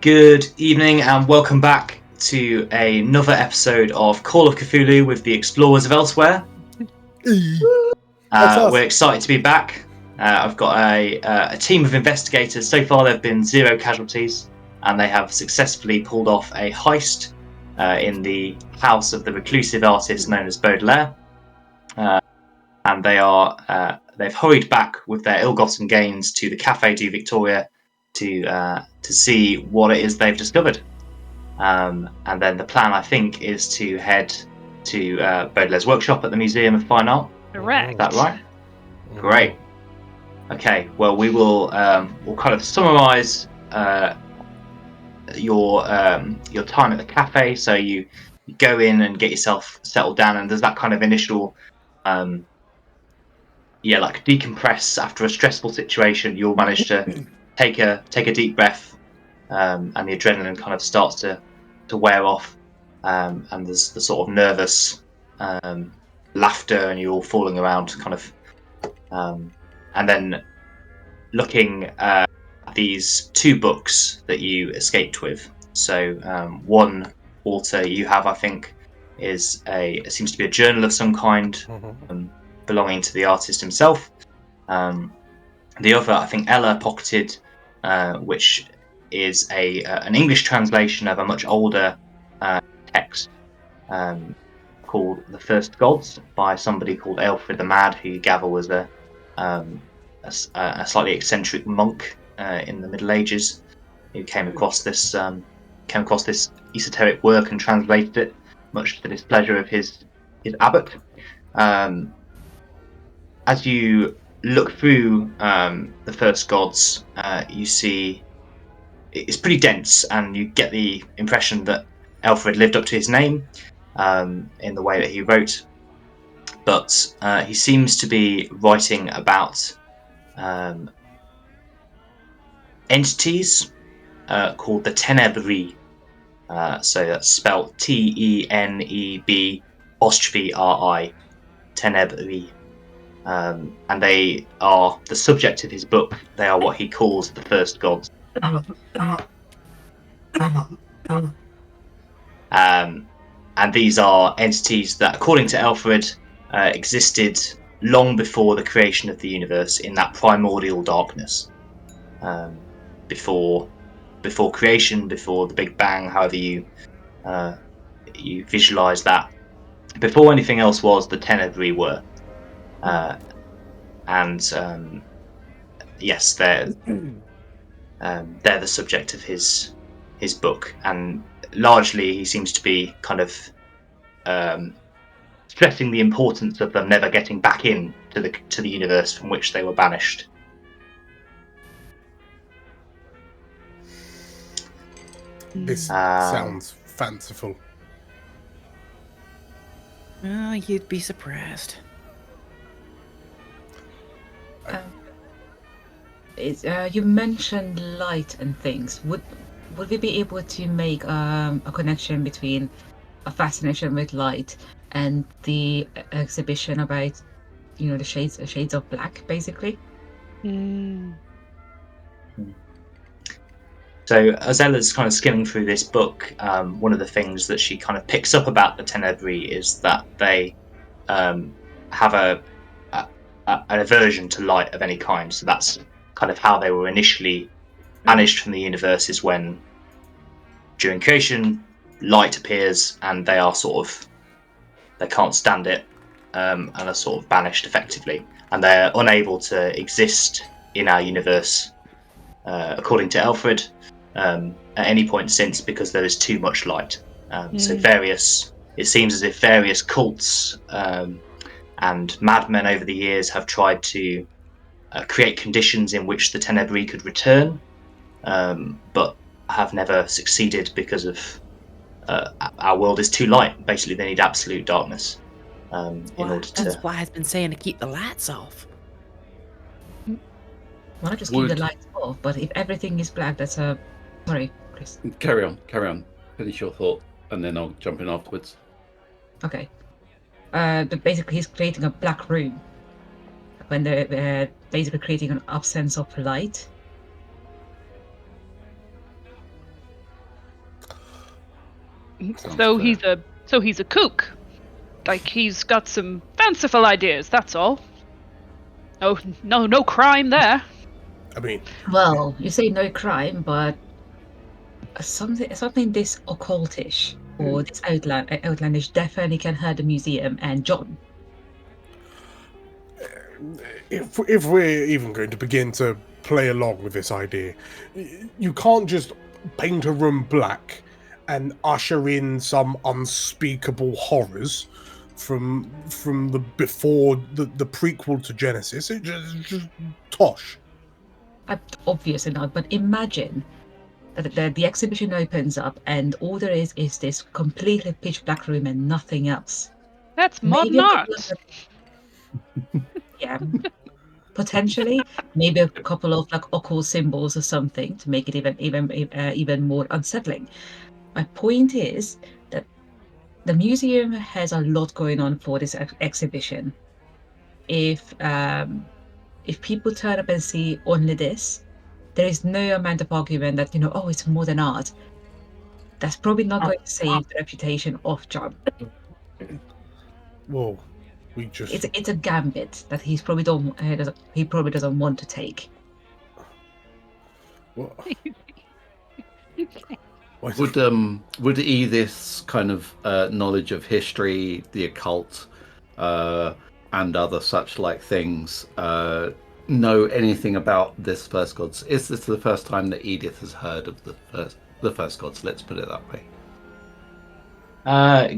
Good evening and welcome back to another episode of Call of Cthulhu with the Explorers of Elsewhere. We're excited to be back. I've got a team of investigators. So far there have been 0 casualties and they have successfully pulled off a heist in the house of the reclusive artist known as Baudelaire. And they've hurried back with their ill-gotten gains to the Café du Victoria to see what it is they've discovered. And then the plan, I think, is to head to Baudelaire's workshop at the Museum of Fine Art. Correct. Is that right? Great. Okay. Well, we'll kind of summarise your time at the cafe. So you go in and get yourself settled down, and there's that kind of initial, like decompress after a stressful situation. You'll manage to take a deep breath, and the adrenaline kind of starts to wear off, and there's the sort of nervous laughter, and you're all falling around, kind of, and then looking at these 2 books that you escaped with. So one author you have, I think, is it seems to be a journal of some kind, belonging to the artist himself. The other, I think, Ella pocketed, which is an English translation of a much older text called The First Gods by somebody called Alfred the Mad, who you gather was a slightly eccentric monk in the Middle Ages, who came across this esoteric work and translated it, much to the displeasure of his abbot. As you look through The First Gods, you see it's pretty dense, and you get the impression that Alfred lived up to his name in the way that he wrote, but he seems to be writing about entities called the Ténébris. So that's spelled Teneb '-RI, Ténébris. And they are the subject of his book. They are what he calls the First Gods. And these are entities that, according to Alfred, existed long before the creation of the universe, in that primordial darkness. Before creation, before the Big Bang, however you visualize that. Before anything else was, the Ténébris were. Yes, they're the subject of his book, and largely he seems to be kind of stressing the importance of them never getting back in to the universe from which they were banished. This sounds fanciful. Oh, you'd be surprised. You mentioned light and things. Would we be able to make a connection between a fascination with light and the exhibition about, the shades of black, basically? So as Ella's kind of skimming through this book, one of the things that she kind of picks up about the Ténébris is that they have an aversion to light of any kind. So that's kind of how they were initially banished from the universe, is when, during creation, light appears and they can't stand it, and are sort of banished effectively, and they're unable to exist in our universe, according to Alfred, at any point since, because there is too much light. So it seems as if various cults and madmen over the years have tried to create conditions in which the Ténébris could return, but have never succeeded because of our world is too light. Basically, they need absolute darkness in order to. That's why I've been saying to keep the lights off. Why not just keep the lights off? But if everything is black, that's a... Sorry, Chris. Carry on. Finish your thought, and then I'll jump in afterwards. Okay. But basically, he's creating a black room. When they're basically creating an absence of light. So he's a kook. Like, he's got some fanciful ideas, that's all. Oh, no crime there. I mean, Well, you say no crime, but something this occultish or this outlandish definitely can hurt the museum and John. if we're even going to begin to play along with this idea, you can't just paint a room black and usher in some unspeakable horrors from the before the prequel to Genesis. It just tosh. Obviously not, but imagine that the exhibition opens up and all there is this completely pitch black room and nothing else. That's modern Maybe art. Yeah, potentially maybe a couple of like occult symbols or something to make it even more unsettling. My point is that the museum has a lot going on for this exhibition. If people turn up and see only this, there is no amount of argument that oh, it's modern art. That's probably not going to save the reputation of John. Well, we just It's a gambit that he probably doesn't want to take. What? Would Edith's kind of knowledge of history, the occult, and other such like things know anything about this first gods? Is this the first time that Edith has heard of the first gods? Let's put it that way.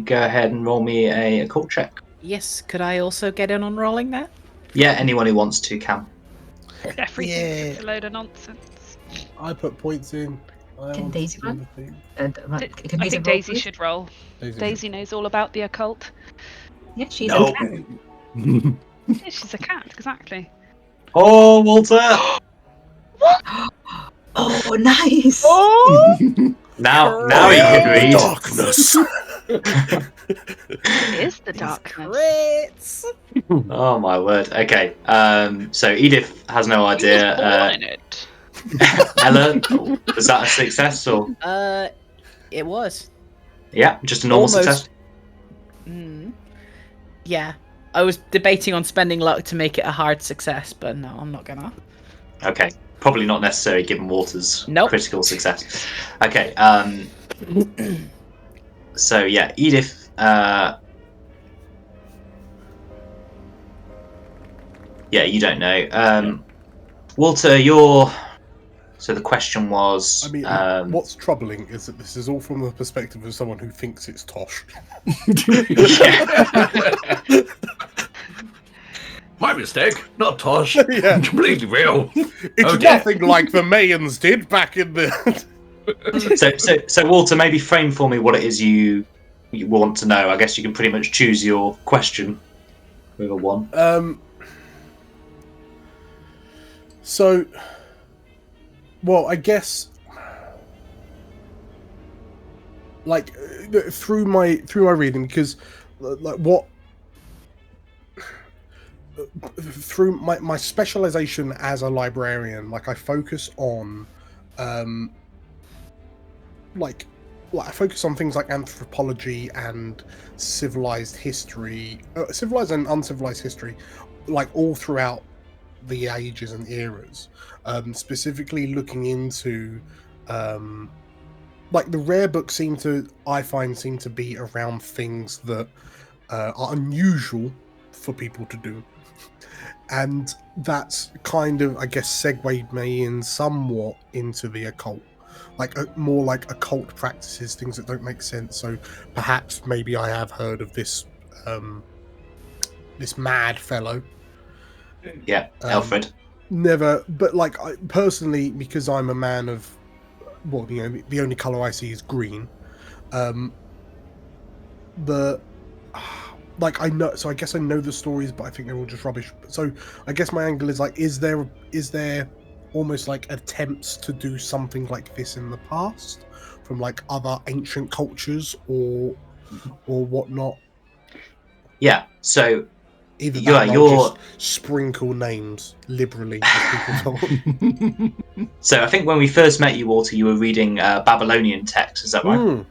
Go ahead and roll me a occult check. Yes, could I also get in on rolling that? Yeah, anyone who wants to can. Everything's a load of nonsense. I put points in. Can Daisy run? I think Daisy should roll. Daisy knows all about the occult. Yeah, she's a cat. Yeah, she's a cat, exactly. Oh, Walter! Oh, nice! Oh! now he can read. Darkness. It is the darkness. Crits! Oh my word. Okay. So Edith has no He idea. was born in it. Ella, was that a success or? It was. Yeah, just a normal success. Yeah. I was debating on spending luck to make it a hard success, but no, I'm not gonna. Okay. Probably not necessary given Walter's critical success. Okay. So yeah, Edith. Yeah, you don't know. Walter, you're. So the question was. I mean, what's troubling is that this is all from the perspective of someone who thinks it's tosh. My mistake, not tosh. Yeah. Completely real. It's nothing like the Mayans did back in the. So Walter, maybe frame for me what it is you want to know. I guess you can pretty much choose your question with a 1. So, well, I guess, like through my reading, because like what through my specialization as a librarian, like I focus on like I focus on things like anthropology and civilized history, civilized and uncivilized history, like all throughout the ages and eras, specifically looking into like the rare books I find seem to be around things that are unusual for people to do, and that's kind of, I guess, segued me in somewhat into the occult, like more like occult practices, things that don't make sense. So perhaps maybe I have heard of this this mad fellow. Yeah, Alfred. Never, but like I, personally, because I'm a man of, well, the only color I see is green. Like I know, so I guess I know the stories, but I think they're all just rubbish. So I guess my angle is like, is there almost like attempts to do something like this in the past from like other ancient cultures or whatnot? Yeah. So either that just sprinkle names liberally, as people talk. So I think when we first met you, Walter, you were reading Babylonian texts. Is that right?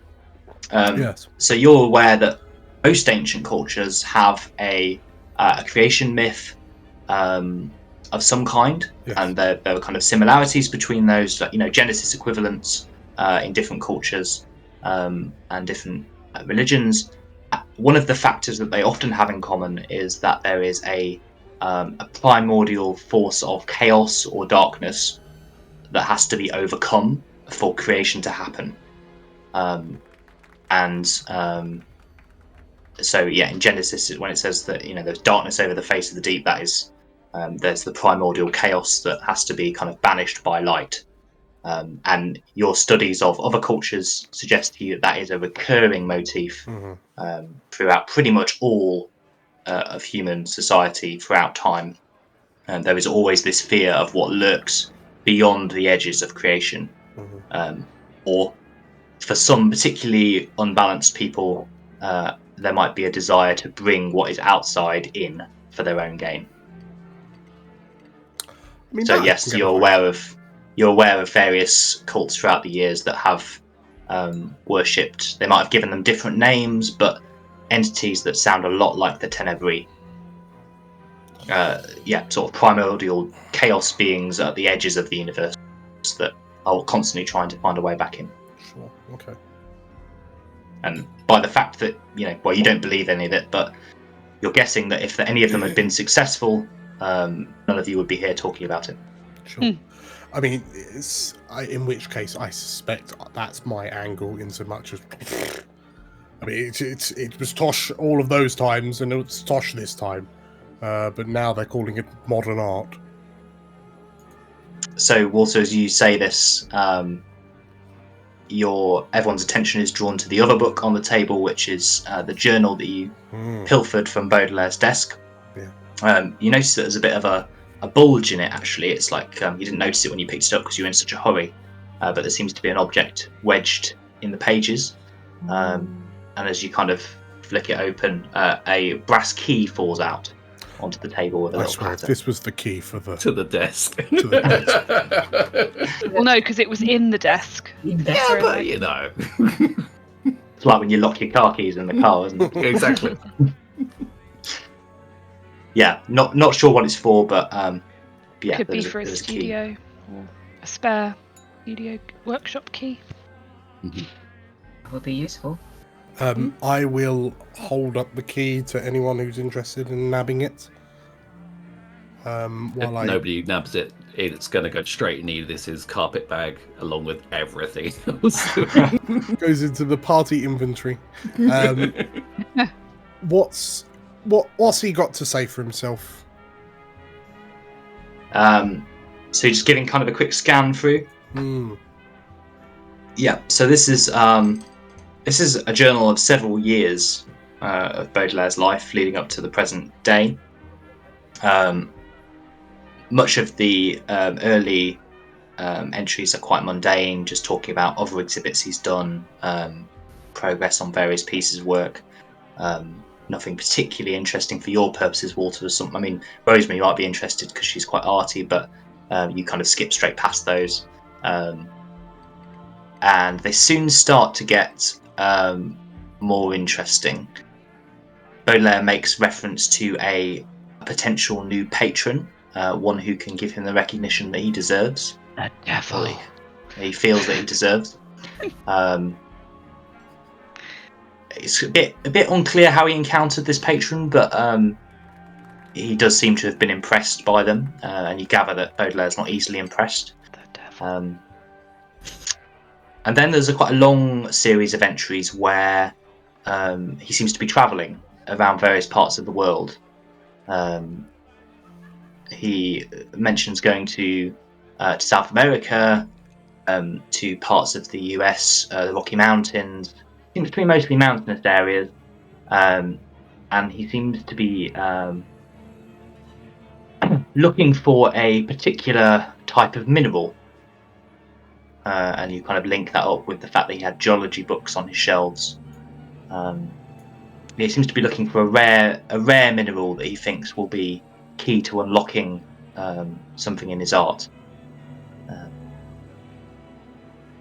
Yes. So you're aware that most ancient cultures have a creation myth of some kind, Yes. and there are kind of similarities between those, Genesis equivalents in different cultures and different religions. One of the factors that they often have in common is that there is a primordial force of chaos or darkness that has to be overcome for creation to happen. So in Genesis, when it says that there's darkness over the face of the deep, that is there's the primordial chaos that has to be kind of banished by light. And your studies of other cultures suggest to you that is a recurring motif throughout pretty much all of human society throughout time. And there is always this fear of what lurks beyond the edges of creation, or for some particularly unbalanced people, there might be a desire to bring what is outside in for their own gain. I mean, So that I yes, can get you're aware of various cults throughout the years that have worshipped. They might have given them different names, but entities that sound a lot like the Tenebri. Sort of primordial chaos beings at the edges of the universe that are constantly trying to find a way back in. Sure. Okay. And by the fact that you don't believe any of it, but you're guessing that if any of them had been successful, none of you would be here talking about it. Sure. I mean, in which case, I suspect that's my angle. In so much as, I mean, it was Tosh all of those times, and it's Tosh this time, but now they're calling it modern art. So, Walter, as you say this, everyone's attention is drawn to the other book on the table, which is the journal that you pilfered from Baudelaire's desk. Yeah. You notice that there's a bit of a bulge in it, actually. It's like you didn't notice it when you picked it up because you were in such a hurry, but there seems to be an object wedged in the pages. And as you kind of flick it open, a brass key falls out onto the table with a I little swear, if clatter. this was the key for the to the desk. to the desk. Well, no, because it was in the desk. Yeah, but you know. It's like when you lock your car keys in the car, isn't it? Exactly. Yeah, not sure what it's for, but Could be for a there's studio or a spare studio workshop key. That would be useful. I will hold up the key to anyone who's interested in nabbing it. If While nobody nabs it, it's going to go straight in Edith's carpet bag along with everything else. goes into the party inventory. What's he got to say for himself? So you're just giving kind of a quick scan through. Yeah. So this is a journal of several years of Baudelaire's life leading up to the present day. Much of the early entries are quite mundane, just talking about other exhibits he's done, progress on various pieces of work. Nothing particularly interesting for your purposes, Walter. Rosemary might be interested because she's quite arty, but you kind of skip straight past those. And they soon start to get more interesting. Baudelaire makes reference to a potential new patron, one who can give him the recognition that he deserves. The devil. He feels that he deserves. It's a bit unclear how he encountered this patron, but he does seem to have been impressed by them, and you gather that Baudelaire's not easily impressed. The devil. And then there's quite a long series of entries where he seems to be travelling around various parts of the world. He mentions going to South America, to parts of the US, the Rocky Mountains. Seems to be mostly mountainous areas, and he seems to be looking for a particular type of mineral. And you kind of link that up with the fact that he had geology books on his shelves. He seems to be looking for a rare mineral that he thinks will be key to unlocking something in his art.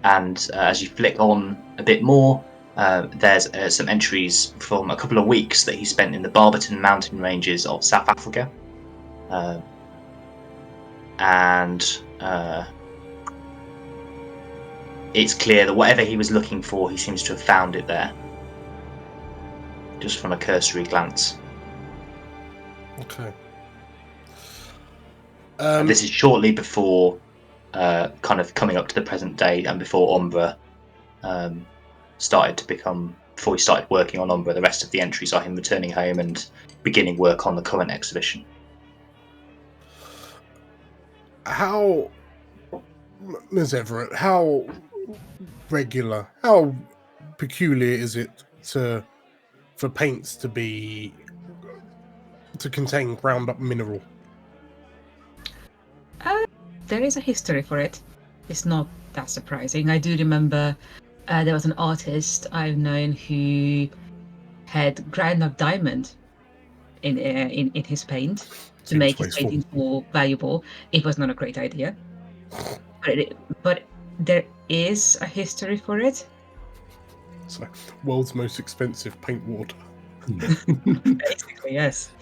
And as you flick on a bit more, there's some entries from a couple of weeks that he spent in the Barberton mountain ranges of South Africa. And it's clear that whatever he was looking for, he seems to have found it there. Just from a cursory glance. Okay. And this is shortly before kind of coming up to the present day and before Umbra before he started working on Umbra. The rest of the entries are him returning home and beginning work on the current exhibition. How, Ms. Everett, how regular, how peculiar is it for paints to contain ground up mineral? There is a history for it. It's not that surprising. I do remember there was an artist I've known who had ground up diamond in his paint to Seems make his wasteful. paintings more valuable. It was not a great idea, but there is a history for it. So, world's most expensive paint water. Basically, yes.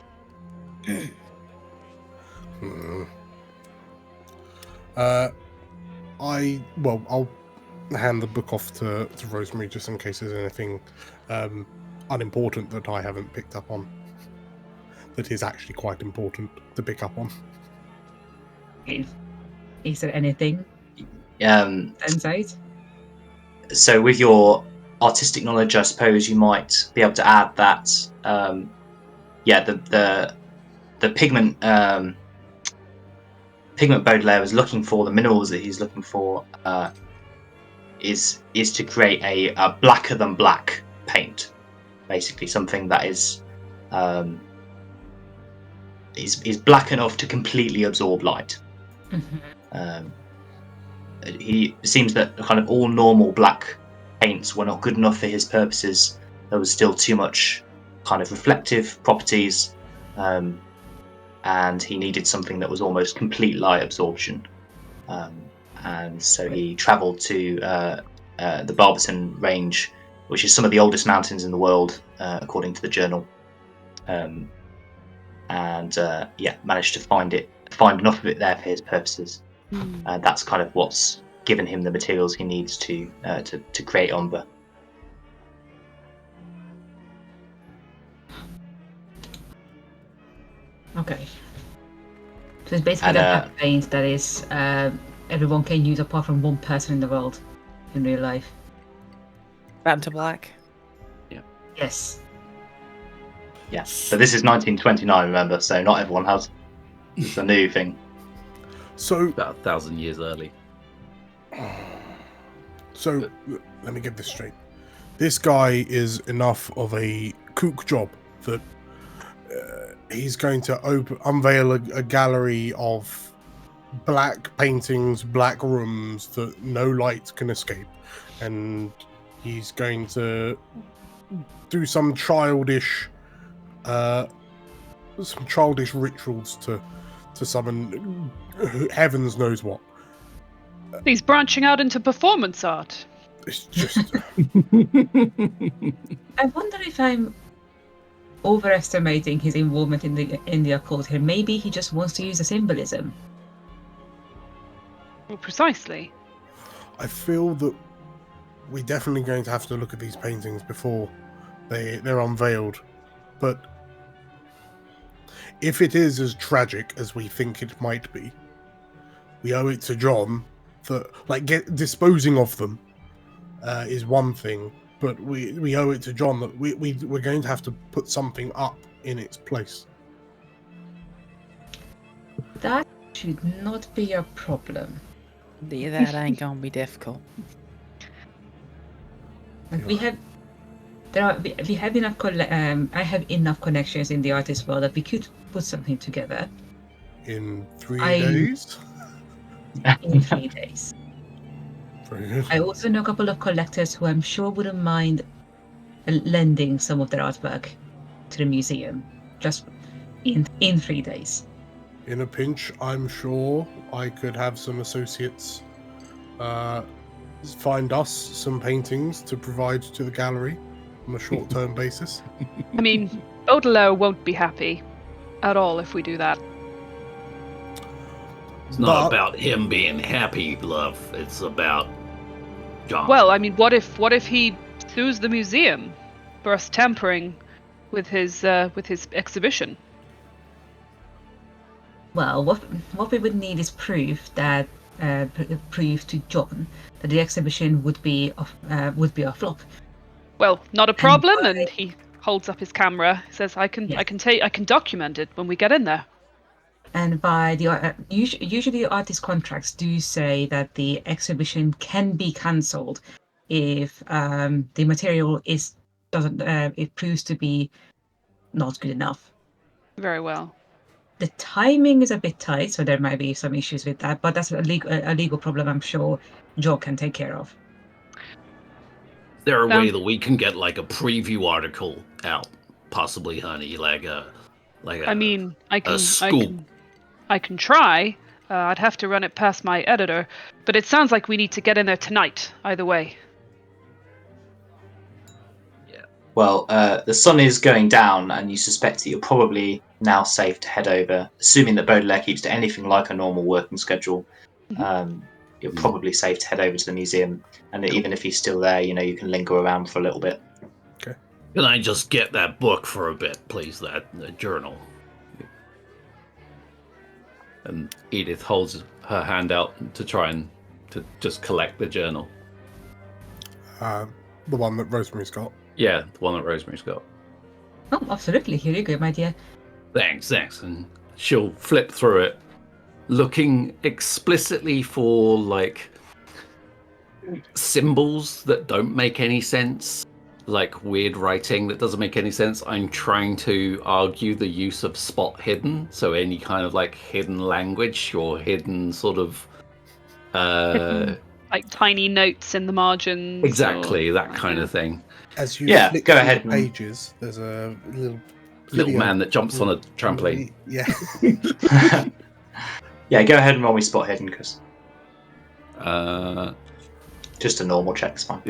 I'll hand the book off to Rosemary just in case there's anything unimportant that I haven't picked up on. That is actually quite important to pick up on. Is there anything stands out? So with your artistic knowledge, I suppose you might be able to add that the pigment Baudelaire was looking for, the minerals that he's looking for, is to create a blacker than black paint, basically something that is black enough to completely absorb light. Mm-hmm. It seems that kind of all normal black paints were not good enough for his purposes. There was still too much kind of reflective properties, and he needed something that was almost complete light absorption. And so he travelled to the Barberton Range, which is some of the oldest mountains in the world, according to the journal, and managed to find enough of it there for his purposes. And that's kind of what's given him the materials he needs to create Umbra. Okay. So it's basically that paint that is everyone can use apart from one person in the world in real life. Vanta Black. Yes. Yeah, but this is 1929, remember, so not everyone has. It's a new thing. So About 1,000 years early. So let me get this straight. This guy is enough of a kook job that he's going to unveil a gallery of black paintings, black rooms that no light can escape, and he's going to do some childish rituals to summon heavens knows what. He's branching out into performance art. It's just I wonder if I'm overestimating his involvement in the occult here. Maybe he just wants to use the symbolism. Well, precisely. I feel that we're definitely going to have to look at these paintings before they're unveiled. But if it is as tragic as we think it might be, we owe it to John that disposing of them is one thing, but we owe it to John that we're going to have to put something up in its place. That should not be a problem. That ain't gonna be difficult. We have enough. I have enough connections in the artist world that we could put something together In 3 days? in 3 days. Very good. I also know a couple of collectors who I'm sure wouldn't mind lending some of their artwork to the museum, just in 3 days. In a pinch, I'm sure I could have some associates find us some paintings to provide to the gallery on a short-term basis. I mean, Baudelaire won't be happy at all if we do that. It's not But- about him being happy, love. It's about John. Well, I mean, what if he sues the museum for us tampering with his exhibition? Well, what we would need is proof that proof to John that the exhibition would be a flop. Well, not a problem. by- And he holds up his camera. Says, "I can Yeah. document it when we get in there." And by the usually artist contracts do say that the exhibition can be cancelled if the material it proves to be not good enough. Very well. The timing is a bit tight, so there might be some issues with that. But that's a legal problem. I'm sure Joe can take care of. Is there a way Sounds- that we can get like a preview article out, possibly, honey? I mean, scoop. I can try. I'd have to run it past my editor, but it sounds like we need to get in there tonight. Either way. Well, the sun is going down, and you suspect that you're probably now safe to head over. Assuming that Baudelaire keeps to anything like a normal working schedule, you're probably safe to head over to the museum. And even if he's still there, you can linger around for a little bit. Can I just get that book for a bit, please? That journal. And Edith holds her hand out to try and to just collect the journal. The one that Rosemary's got. Yeah, the one that Rosemary's got. Oh, absolutely. Here you go, my dear. Thanks. And she'll flip through it, looking explicitly for like symbols that don't make any sense, like weird writing that doesn't make any sense. I'm trying to argue the use of spot hidden, so any kind of like hidden language or hidden sort of Like tiny notes in the margins. exactly or- that kind of thing. As you Yeah, flick go through ahead the and- pages, there's a little Little man that jumps on a trampoline. Yeah. Yeah, go ahead and roll me spot hidden, because Uh, just a normal check's fine.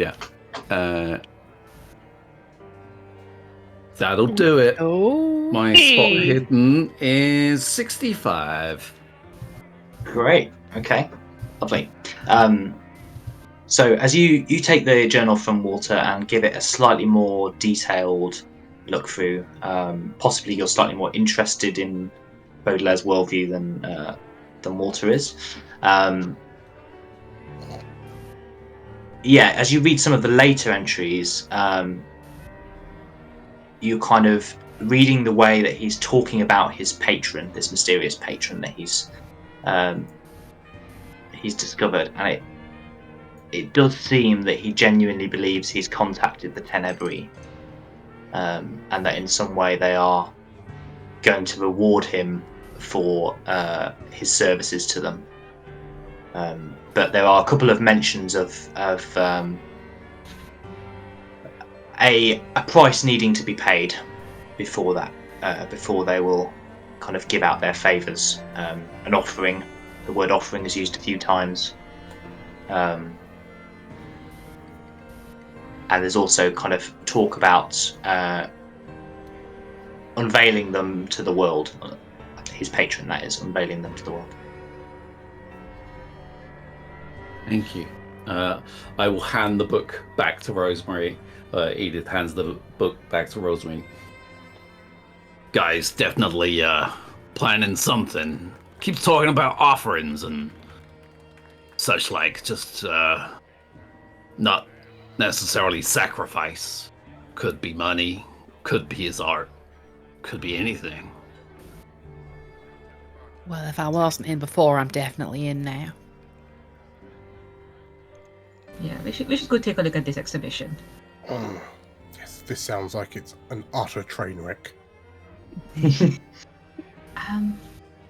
That'll do it. Oh. My spot hidden is 65. Great. Okay. Lovely. So as you take the journal from Walter and give it a slightly more detailed look through, possibly you're slightly more interested in Baudelaire's worldview than Walter is. As you read some of the later entries, you're kind of reading the way that he's talking about his patron, this mysterious patron that he's discovered, and it does seem that he genuinely believes he's contacted the Tenebrae, and that in some way they are going to reward him for his services to them. But there are a couple of mentions of a price needing to be paid before they will kind of give out their favors. An offering. The word offering is used a few times. And there's also kind of talk about unveiling them to the world. His patron, that is, unveiling them to the world. Thank you. I will hand the book back to Rosemary. Edith hands the book back to Rosemary. Guys, definitely planning something. Keeps talking about offerings and such like. Just not necessarily sacrifice. Could be money. Could be his art. Could be anything. Well, if I wasn't in before, I'm definitely in now. Yeah, we should go take a look at this exhibition. Yes, this sounds like it's an utter train wreck.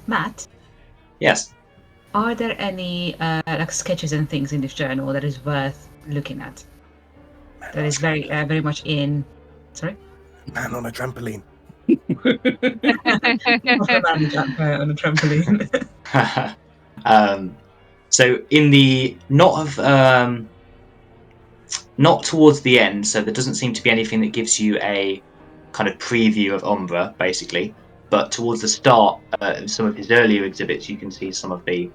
Matt, Yes. are there any like sketches and things in this journal that is worth looking at? That is very very much in. Sorry. Man on a trampoline. On a trampoline. So in the not of not towards the end, so there doesn't seem to be anything that gives you a kind of preview of Umbra, basically. But towards the start of some of his earlier exhibits, you can see some of the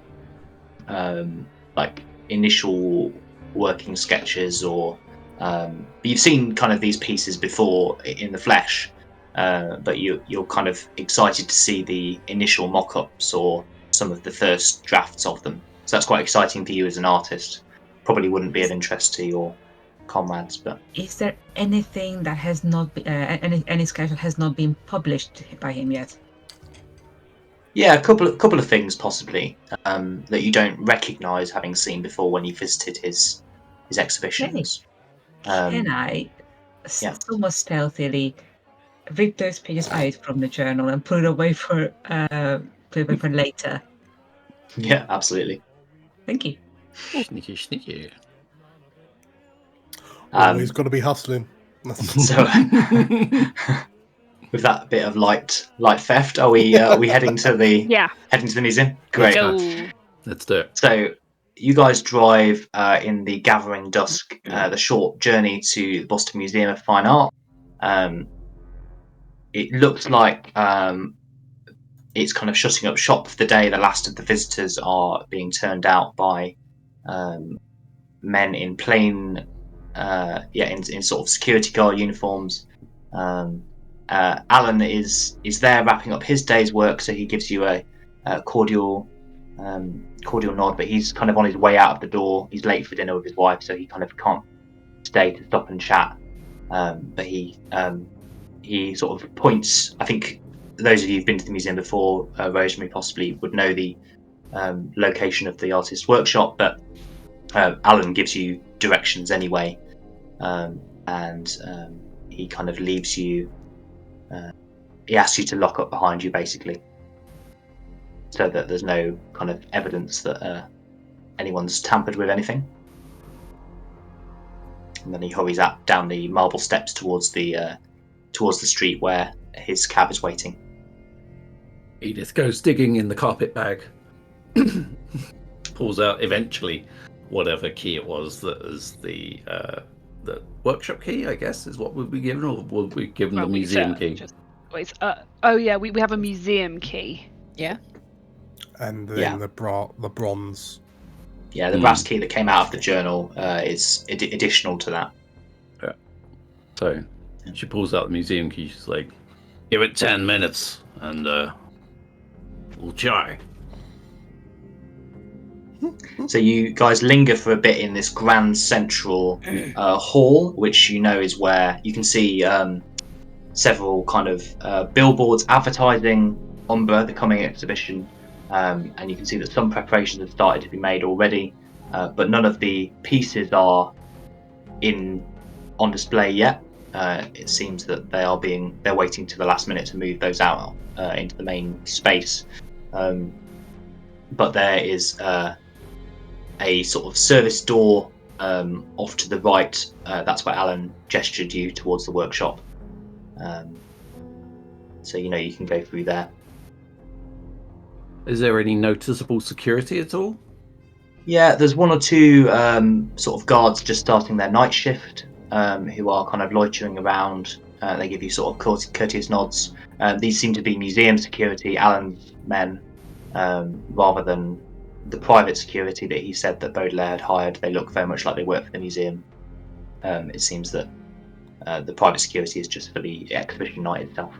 like initial working sketches, or you've seen kind of these pieces before in the flesh, but you're kind of excited to see the initial mock-ups or some of the first drafts of them. So that's quite exciting for you as an artist. Probably wouldn't be of interest to your comrades, but Is there anything that has not been, any sketch that has not been published by him yet? yeah, a couple of things possibly that you don't recognise having seen before when you visited his exhibitions. Can I yeah. somewhat stealthily rip those pages out from the journal and put it away for later? Yeah, absolutely. Thank you. Sneaky, sneaky. Always got to be hustling. So, with that bit of light theft, are we heading to the Yeah. museum? Great. Go. Let's do it. So you guys drive in the gathering dusk, the short journey to the Boston Museum of Fine Art. It looks like it's kind of shutting up shop for the day. The last of the visitors are being turned out by men in plain, in sort of security guard uniforms. Alan is there wrapping up his day's work, so he gives you a cordial nod, but he's kind of on his way out of the door. He's late for dinner with his wife, so he kind of can't stay to stop and chat. But he sort of points. I think those of you who've been to the museum before, Rosemary possibly would know the location of the artist's workshop, but Alan gives you directions anyway, and he kind of leaves you. He asks you to lock up behind you, basically, so that there's no kind of evidence that anyone's tampered with anything. And then he hurries up down the marble steps towards the street where his cab is waiting. Edith goes digging in the carpet bag, pulls out eventually whatever key it was that is the workshop key, I guess, is what we'll be given, or will we given the museum key? We have a museum key. Yeah. And then the bronze. Yeah, the brass key that came out of the journal is additional to that. Yeah. So she pulls out the museum key. She's like, "Give it 10 minutes, and we'll try." So you guys linger for a bit in this grand central hall, which you know is where you can see several kind of billboards advertising Umbra, the coming exhibition, and you can see that some preparations have started to be made already, but none of the pieces are on display yet. It seems that they're waiting to the last minute to move those out into the main space. But there is a sort of service door off to the right. That's where Alan gestured you towards the workshop. So you can go through there. Is there any noticeable security at all? Yeah, there's one or two sort of guards just starting their night shift who are kind of loitering around. They give you sort of courteous nods. These seem to be museum security, Alan's men, rather than the private security that he said that Baudelaire had hired. They look very much like they work for the museum. It seems that the private security is just for the exhibition night itself.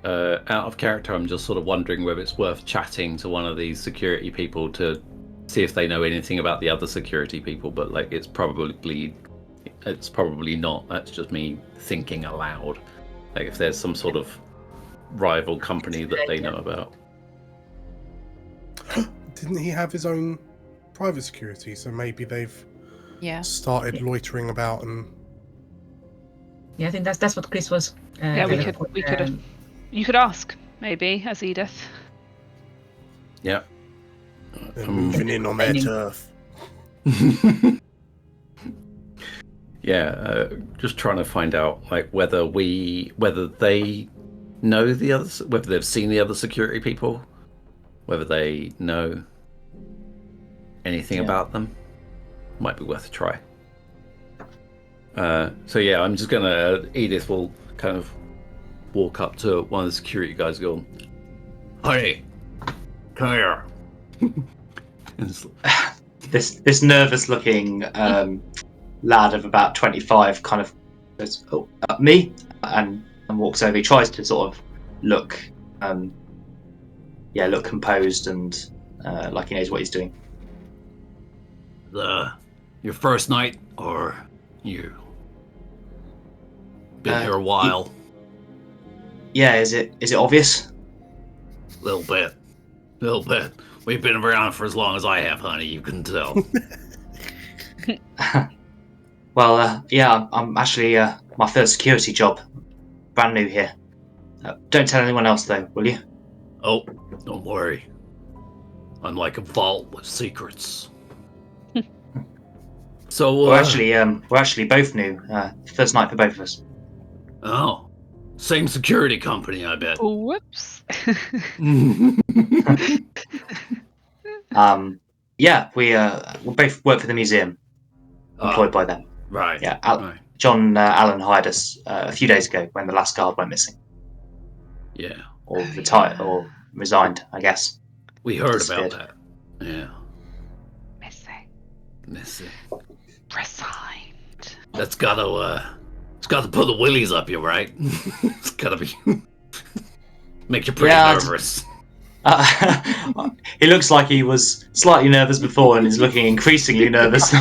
Out of character, I'm just sort of wondering whether it's worth chatting to one of these security people to see if they know anything about the other security people, but like it's probably not. That's just me thinking aloud. Like if there's some sort of rival company that they know about. Didn't he have his own private security? So maybe they've started loitering about and. Yeah, I think that's what Chris was. We could have. You could ask, maybe, as Edith. Yeah. They're moving in on their turf. Yeah, just trying to find out like whether they know the others, whether they've seen the other security people, whether they know anything Yeah. about them. Might be worth a try. So yeah, I'm just gonna. Edith will kind of walk up to one of the security guys, and go, "Honey, come here." This nervous looking lad of about 25 kind of goes, "Oh, me," and walks over. He tries to sort of look composed and like he knows what he's doing. Your first night, or you been here a while? Yeah, is it obvious? Little bit. We've been around for as long as I have, honey. You can tell. Well, yeah, I'm actually my first security job. Brand new here. Don't tell anyone else though, will you? Oh, don't worry. I'm like a vault with secrets. So we're actually both new. First night for both of us. Oh, same security company, I bet. Whoops. Yeah, we both work for the museum, employed by them. Right. Yeah, right. John Allen hired us a few days ago when the last guard went missing. Yeah. Or retired, or resigned, I guess. We heard Disappeared. about that. Yeah. Missing. Resigned. That's gotta put the willies up you, right? It's gotta be make you pretty nervous. He looks like he was slightly nervous before and is looking increasingly nervous.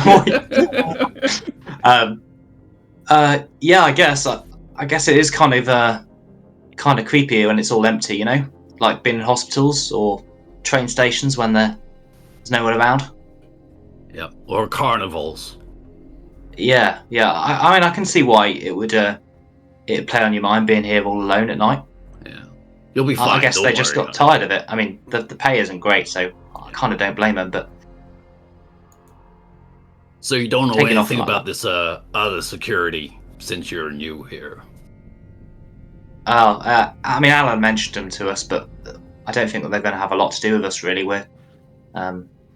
Yeah, I guess it is kind of creepy when it's all empty, you know, like being in hospitals or train stations when there's no one around. Yeah, or carnivals. Yeah. I mean, I can see why it'd play on your mind being here all alone at night. Yeah, you'll be fine. I guess don't they just worry. got tired of it. I mean, the pay isn't great, so I kind of don't blame them. But so you don't know Taking off anything like about this other security since you're new here. I mean, Alan mentioned them to us, but I don't think that they're going to have a lot to do with us. Really,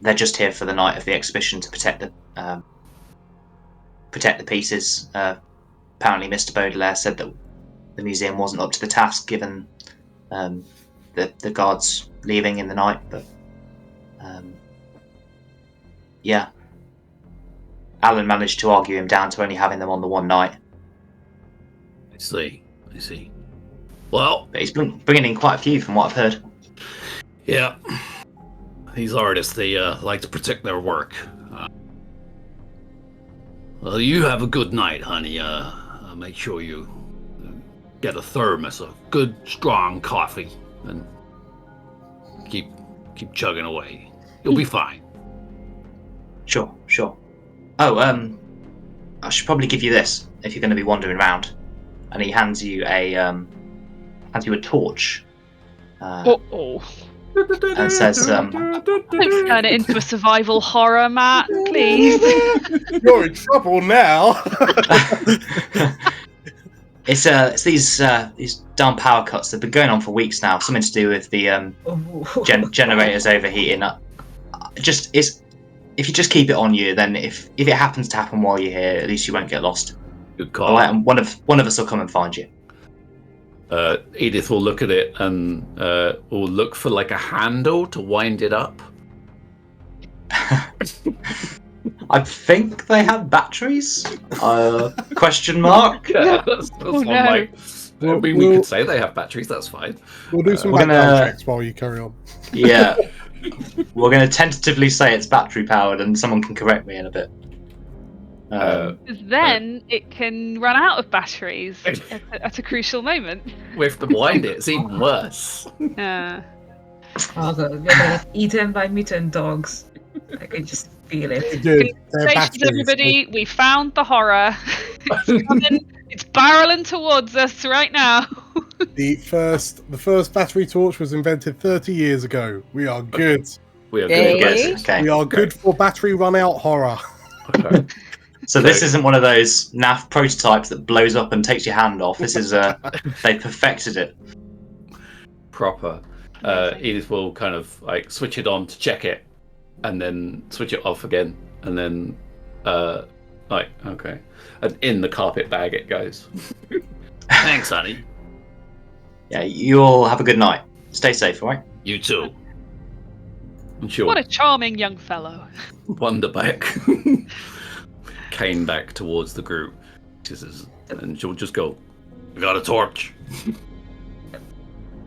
they're just here for the night of the exhibition to protect the pieces. Apparently, Mr. Baudelaire said that the museum wasn't up to the task given the guards leaving in the night. But yeah, Alan managed to argue him down to only having them on the one night. I see. Well, But he's bringing in quite a few from what I've heard. yeah. These artists, they like to protect their work. Well, you have a good night, honey. Make sure you get a thermos of good, strong coffee, and keep chugging away. You'll be fine. Sure. Oh, I should probably give you this if you're going to be wandering around. And he hands you a torch. Uh-oh. And says, Don't turn it into a survival horror, Matt, please. You're in trouble now. it's these darn power cuts. They've been going on for weeks now. Something to do with the generators overheating. If you just keep it on you, then if it happens to happen while you're here, at least you won't get lost. Good call. All right, and one of us will come and find you. Edith will look at it and will look for like a handle to wind it up. I think they have batteries. Question mark. Yeah, that's one no. like. I mean, we could say they have batteries. That's fine. We'll do some We're background gonna- checks while you carry on. Yeah. We're going to tentatively say it's battery powered, and someone can correct me in a bit. Then it can run out of batteries at a crucial moment. We have to wind it. It's even worse. Uh, Oh god, we're gonna get eaten by mutant dogs. I can just feel it. Dude, they're Congratulations, batteries. everybody! We found the horror. It's coming. It's barreling towards us right now. The first battery torch was invented 30 years ago. We are good. We are Hey. good. Yes, okay. We are good for battery run out horror. Okay. So this isn't one of those naff prototypes that blows up and takes your hand off. This is they perfected it. Proper. Edith will kind of like switch it on to check it. and then switch it off again, and then okay, and in the carpet bag it goes. Thanks, honey. Yeah, you all have a good night. Stay safe, all right? You too. I'm sure. What a charming young fellow. Wander back, cane back towards the group. She says, and she'll just go, "We got a torch."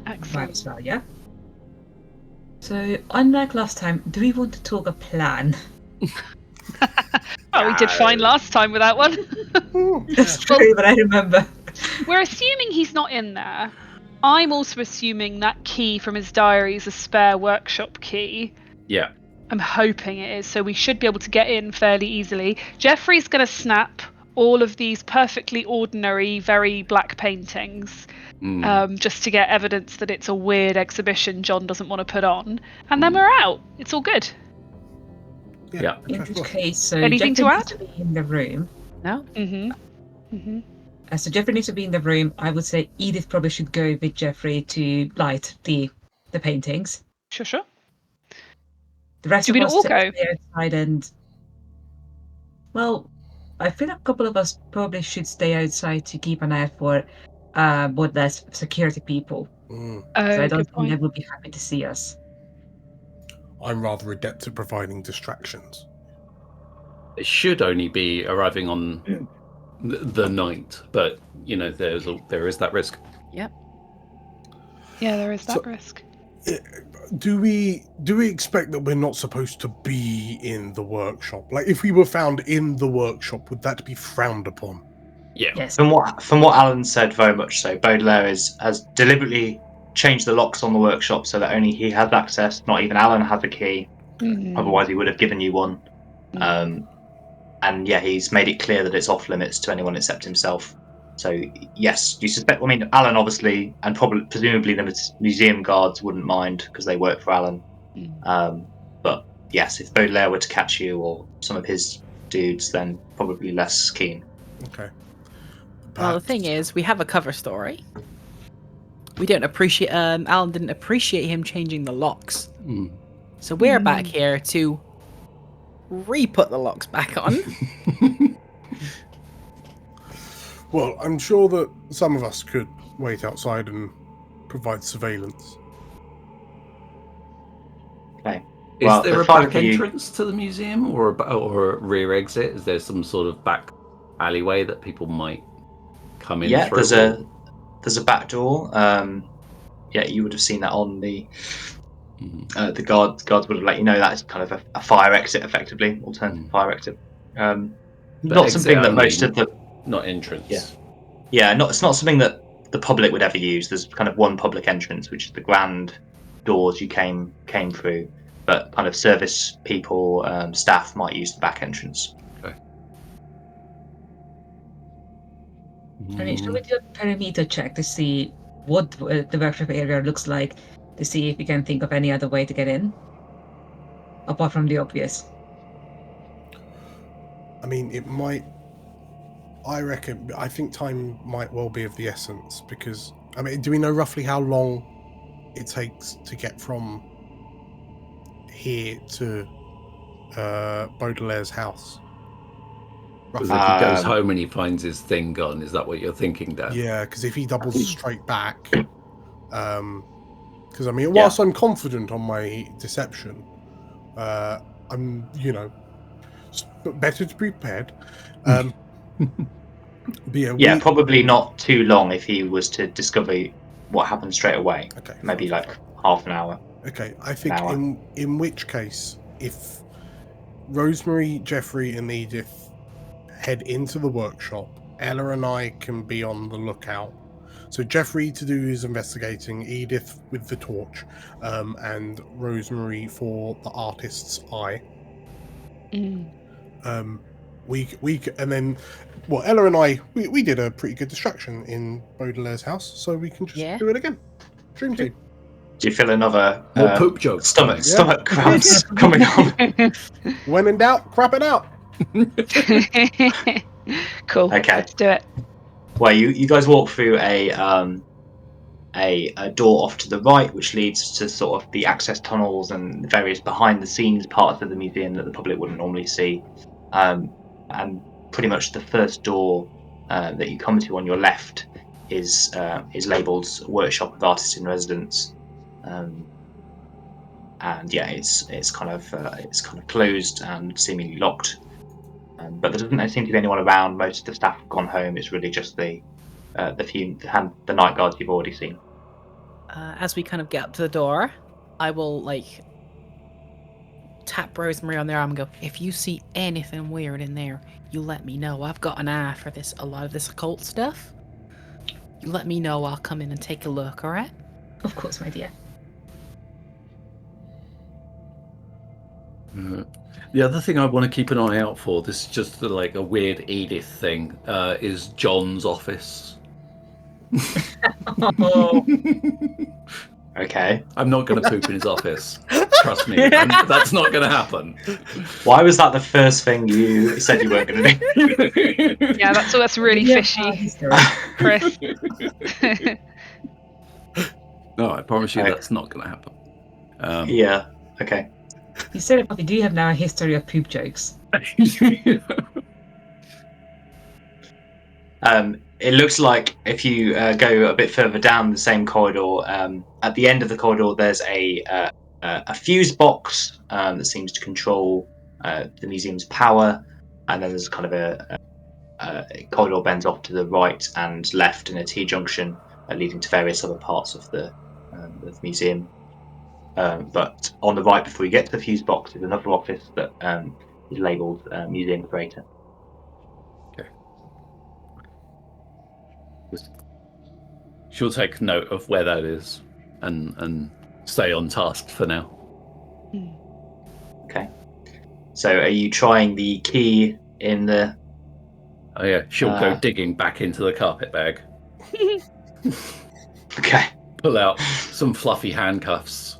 Excellent. Might as well, yeah? So, unlike last time, do we want to talk a plan? Well, we did fine last time without one. That's true, but I remember. We're assuming he's not in there. I'm also assuming that key from his diary is a spare workshop key. Yeah. I'm hoping it is, so we should be able to get in fairly easily. Jeffrey's going to snap all of these perfectly ordinary, very black paintings, just to get evidence that it's a weird exhibition John doesn't want to put on. And then we're out. It's all good. Yeah. In which case, so Anything Jeffrey to needs to be in the room. No? So Jeffrey needs to be in the room. I would say Edith probably should go with Jeffrey to light the paintings. Sure. The rest Do of we not us all to go? stay outside and... Well, I feel a couple of us probably should stay outside to keep an eye out for Baudelaire's security people. So I don't think they would be happy to see us. I'm rather adept at providing distractions. It should only be arriving on the night, but there is that risk. Yep. Yeah, there is that risk. Do we expect that we're not supposed to be in the workshop? Like, if we were found in the workshop, would that be frowned upon? Yeah. Yes. From what Alan said, very much so. Baudelaire has deliberately changed the locks on the workshop so that only he has access. Not even Alan has a key. Otherwise, he would have given you one. And yeah, he's made it clear that it's off limits to anyone except himself. So yes, you suspect. I mean, Alan obviously, and presumably the museum guards wouldn't mind because they work for Alan. But yes, if Baudelaire were to catch you or some of his dudes, then probably less keen. Okay. Well, the thing is, we have a cover story. We don't appreciate. Alan didn't appreciate him changing the locks. So we're back here to re-put the locks back on. Well, I'm sure that some of us could wait outside and provide surveillance. Okay. Is Well, there the a five back of you- entrance to the museum or a rear exit? Is there some sort of back alleyway that people might come in through? There's a back door. Yeah, you would have seen that on the guards would have let you know that's kind of a fire exit, effectively, alternative fire exit. Not something that most of the not entrance. Yeah, it's not something that the public would ever use. There's kind of one public entrance, which is the grand doors you came through, but kind of service people, staff might use the back entrance. Okay. I mean, should we do a perimeter check to see what the workshop area looks like, to see if we can think of any other way to get in? Apart from the obvious. I mean, it might... I think time might well be of the essence, because... I mean, do we know roughly how long it takes to get from here to Baudelaire's house? Because if he goes home and he finds his thing gone, is that what you're thinking, Dan? Yeah, because if he doubles straight back... Because, I mean, whilst I'm confident on my deception, I'm, better to be prepared. But probably not too long if he was to discover what happened straight away. Okay, maybe like half an hour. Okay, I think in which case, if Rosemary, Jeffrey, and Edith head into the workshop, Ella and I can be on the lookout. So Jeffrey to do his investigating, Edith with the torch, and Rosemary for the artist's eye. And then, well, Ella and I, we did a pretty good distraction in Baudelaire's house, so we can just do it again. Dream team. Do you feel another more poop jokes? Stomach cramps coming on. When in doubt, crap it out. Cool. Okay. Let's do it. Well, you guys walk through a a door off to the right, which leads to sort of the access tunnels and various behind-the-scenes parts of the museum that the public wouldn't normally see. And pretty much the first door that you come to on your left is labelled Workshop of Artists in Residence, and yeah, it's kind of closed and seemingly locked. But there doesn't seem to be anyone around. Most of the staff have gone home. It's really just the night guards you've already seen. As we kind of get up to the door, I will tap Rosemary on the arm and go, if you see anything weird in there, you let me know. I've got an eye for a lot of this occult stuff. You let me know, I'll come in and take a look, alright? Of course, my dear. The other thing I want to keep an eye out for, this is just like a weird Edith thing, is John's office. Oh. Okay. I'm not going to poop in his office. Trust me, that's not going to happen. Why was that the first thing you said you weren't going to do? Yeah, that's really fishy, Chris. No, I promise you that's not going to happen. Yeah, okay. You said it, but we do have now a history of poop jokes. It looks like if you go a bit further down the same corridor, at the end of the corridor, there's a fuse box that seems to control the museum's power, and then there's kind of a corridor bends off to the right and left in a T-junction, leading to various other parts of the museum. But on the right, before you get to the fuse box, is another office that is labelled Museum Curator. Okay. She'll take note of where that is and stay on task for now. Okay. So are you trying the key in the... Oh yeah, she'll go digging back into the carpet bag. Okay. Pull out some fluffy handcuffs.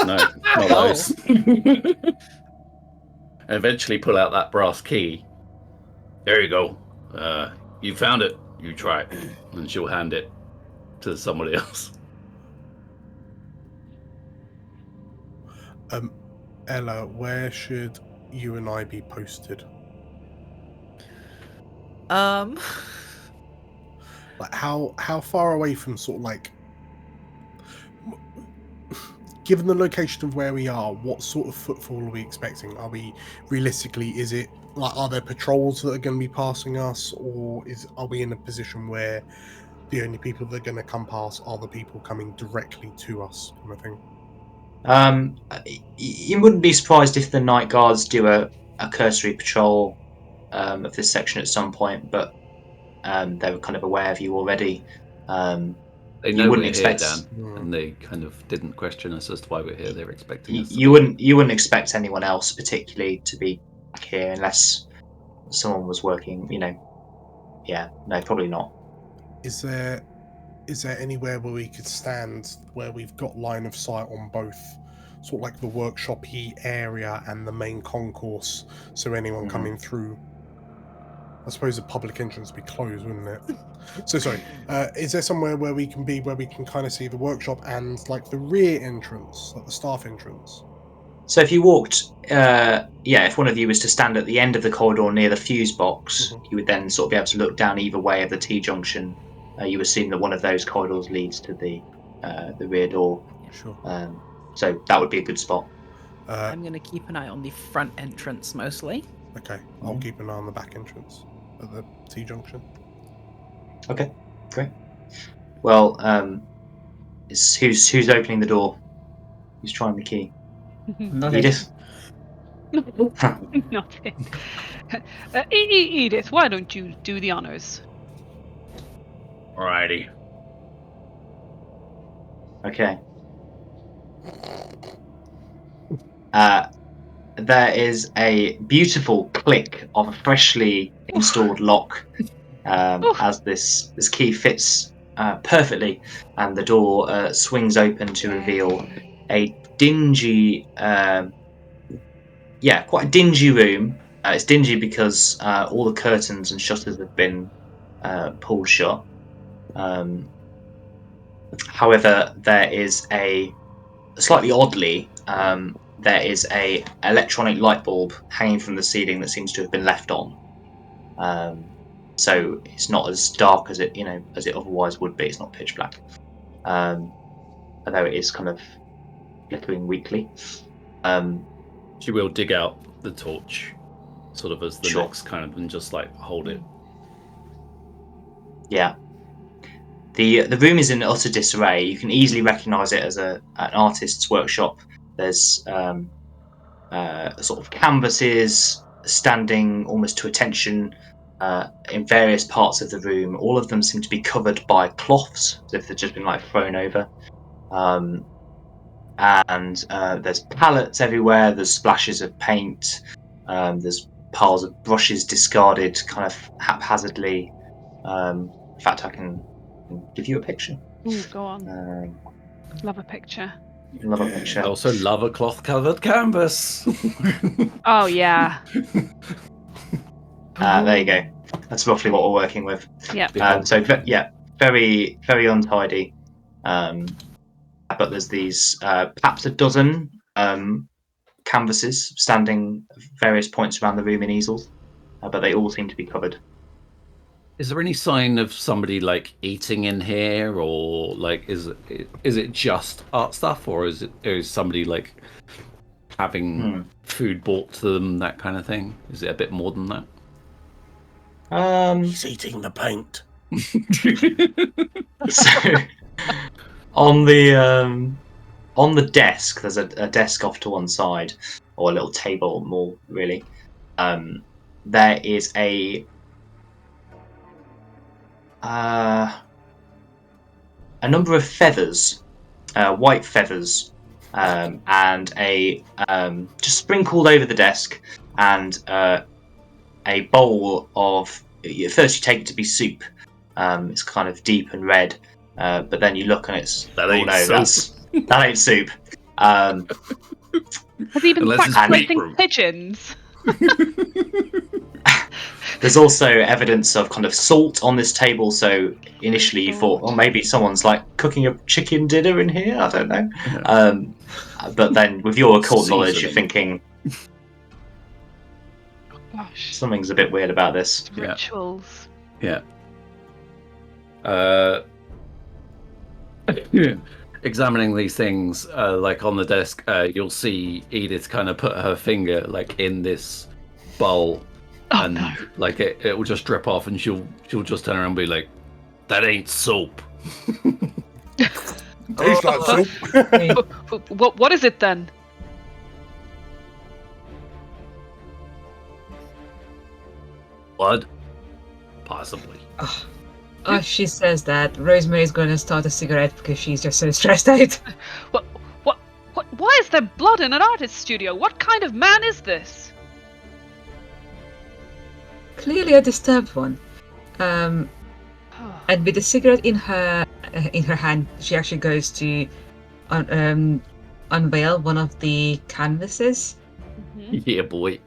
No, not those. And eventually pull out that brass key. There you go. You found it. You try it. And she'll hand it to somebody else. Ella, where should you and I be posted? Like how far away from sort of like, given the location of where we are, what sort of footfall are we expecting? Are we realistically, is it like, are there patrols that are going to be passing us, or are we in a position where the only people that are going to come past are the people coming directly to us, kind of thing? You wouldn't be surprised if the night guards do a cursory patrol of this section at some point, but they were kind of aware of you already. They know we're here, Dan, and they kind of didn't question us as to why we're here. They're expecting us. You wouldn't expect anyone else particularly to be back here unless someone was working. Yeah, no, probably not. Is there anywhere where we could stand where we've got line of sight on both, sort of like the workshop-y area and the main concourse, so anyone coming through? I suppose the public entrance would be closed, wouldn't it? So sorry, is there somewhere where we can kind of see the workshop and like the rear entrance, like the staff entrance? So if you walked, if one of you was to stand at the end of the corridor near the fuse box, you would then sort of be able to look down either way of the T-junction. You assume that one of those corridors leads to the rear door. Sure. So that would be a good spot. I'm going to keep an eye on the front entrance mostly. Okay, I'll keep an eye on the back entrance at the T-junction. Okay, great. Well, who's opening the door? Who's trying the key? Not Edith? Not it. Edith, why don't you do the honors? Alrighty. Okay. There is a beautiful click of a freshly installed lock as this key fits perfectly, and the door swings open to reveal a dingy, quite a dingy room. It's dingy because all the curtains and shutters have been pulled shut. However, there is slightly oddly, there is a electronic light bulb hanging from the ceiling that seems to have been left on. So it's not as dark as it otherwise would be. It's not pitch black, although it is kind of flickering weakly. She will dig out the torch, sort of as the next kind of, and just like hold it. Yeah. The room is in utter disarray. You can easily recognise it as an artist's workshop. There's sort of canvases standing almost to attention in various parts of the room. All of them seem to be covered by cloths, as if they've just been like thrown over. And there's pallets everywhere. There's splashes of paint. There's piles of brushes discarded kind of haphazardly. In fact, I can give you a picture. Ooh, go on. Love a picture. Love a picture. I also love a cloth-covered canvas. Oh, yeah. There you go. That's roughly what we're working with. Yeah. So, very, very untidy. But there's these perhaps a dozen canvases standing at various points around the room in easels, but they all seem to be covered. Is there any sign of somebody like eating in here, or like is it just art stuff, or is somebody like having food brought to them, that kind of thing? Is it a bit more than that? He's eating the paint. So on the desk, there's a desk off to one side, or a little table more really. There is a number of feathers, white feathers, and a just sprinkled over the desk, and a bowl of. At first, you take it to be soup. It's kind of deep and red, but then you look and it's that ain't soup. Has he been sacrificing pigeons? There's also evidence of kind of salt on this table, so initially you thought, oh, maybe someone's like cooking a chicken dinner in here, I don't know. Yeah. But then with your occult knowledge, you're thinking, gosh, something's a bit weird about this. Rituals. Yeah. Examining these things, like on the desk, you'll see Edith kind of put her finger like in this bowl. And like it will just drip off, and she'll just turn around and be like, "That ain't soap." Tastes like soap. What is it then? Blood, possibly. She says that Rosemary's going to start a cigarette because she's just so stressed out. What? Why is there blood in an artist's studio? What kind of man is this? Clearly a disturbed one. And with the cigarette in her hand, she actually goes to unveil one of the canvases. Mm-hmm. Yeah, boy.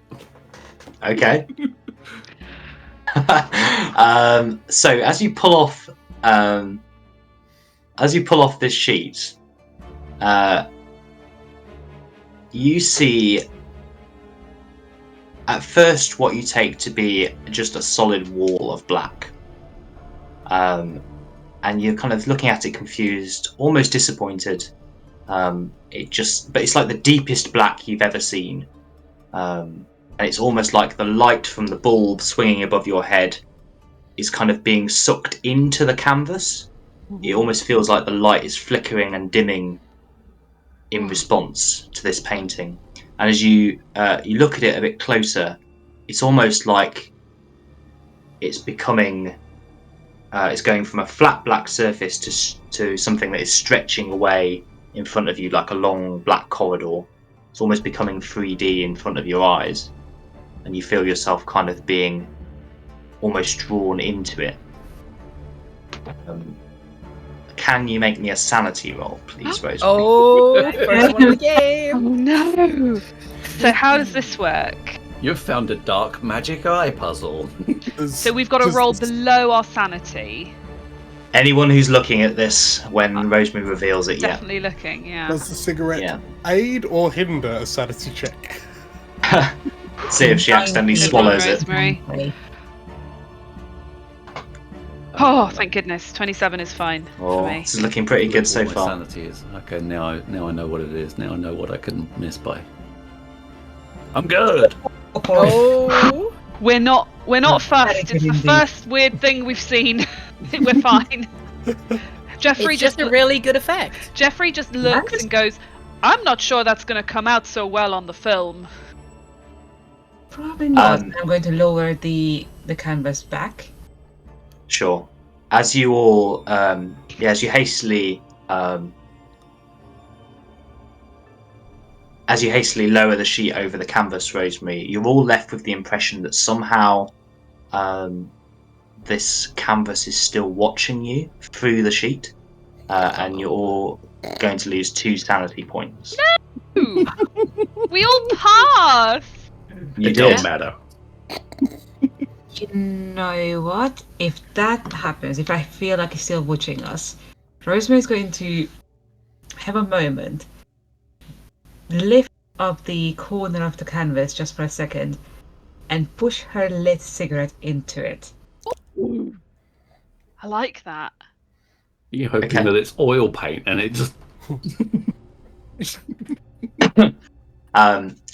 Okay. So as you pull off this sheet, you see at first what you take to be just a solid wall of black, and you're kind of looking at it confused, almost disappointed. But it's like the deepest black you've ever seen, and it's almost like the light from the bulb swinging above your head is kind of being sucked into the canvas. It almost feels like the light is flickering and dimming in response to this painting. And as you look at it a bit closer, it's almost like it's becoming, it's going from a flat black surface to something that is stretching away in front of you like a long black corridor. It's almost becoming 3D in front of your eyes, and you feel yourself kind of being almost drawn into it. Can you make me a sanity roll, please, Rosemary? Oh, first one of the game. Oh no! So how does this work? You've found a dark magic eye puzzle. So we've got to roll below our sanity. Anyone who's looking at this when Rosemary reveals it, Definitely looking, yeah. Does the cigarette Yeah. aid or hinder a sanity check? See if she accidentally Good swallows one, it. Rosemary. Oh, thank goodness. 27 is fine for me. This is looking pretty good so my far. Sanity is okay. Now I know what it is. Now I know what I can miss by. I'm good. Oh. We're not fussed. good It's the indeed. first weird thing we've seen. We're fine. Jeffrey It's just a really good effect. Jeffrey just looks and goes, "I'm not sure that's going to come out so well on the film." Probably not. I'm going to lower the canvas back. Sure. As you all, as you hastily lower the sheet over the canvas, Rosemary, you're all left with the impression that somehow this canvas is still watching you through the sheet, and you're all going to lose 2 sanity points. Ooh. We all pass. You It did. don't matter. You know what? If that happens, if I feel like he's still watching us, Rosemary's going to have a moment, lift up the corner of the canvas just for a second, and push her lit cigarette into it. I like that. You're hoping Okay. that it's oil paint and it just.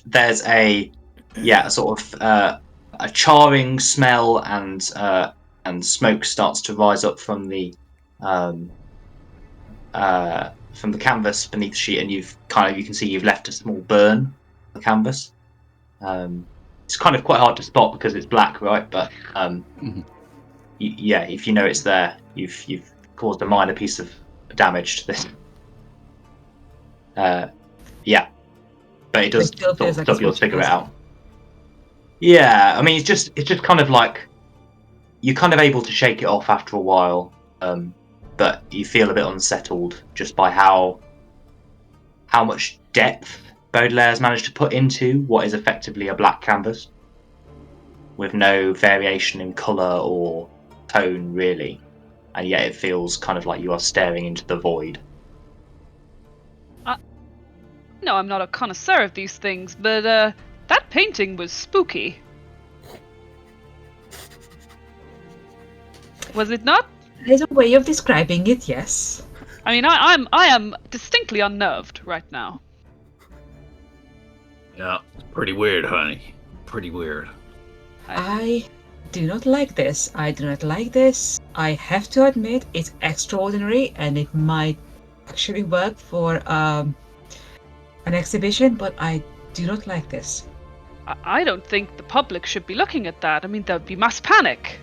There's a sort of a charring smell, and smoke starts to rise up from the canvas beneath the sheet, and you can see you've left a small burn on the canvas. It's kind of quite hard to spot because it's black, right? But if you know it's there, you've caused a minor piece of damage to this. But it does It still feels like stop it's your watching figure it us. out. Yeah, I mean it's just kind of like you're kind of able to shake it off after a while, but you feel a bit unsettled just by how much depth Baudelaire has managed to put into what is effectively a black canvas, with no variation in colour or tone really, and yet it feels kind of like you are staring into the void. No, I'm not a connoisseur of these things, but that painting was spooky. Was it not? There's a way of describing it, yes. I mean, I am distinctly unnerved right now. Yeah, it's pretty weird, honey. Pretty weird. I do not like this. I do not like this. I have to admit, it's extraordinary, and it might actually work for an exhibition, but I do not like this. I don't think the public should be looking at that. I mean, there'd be mass panic.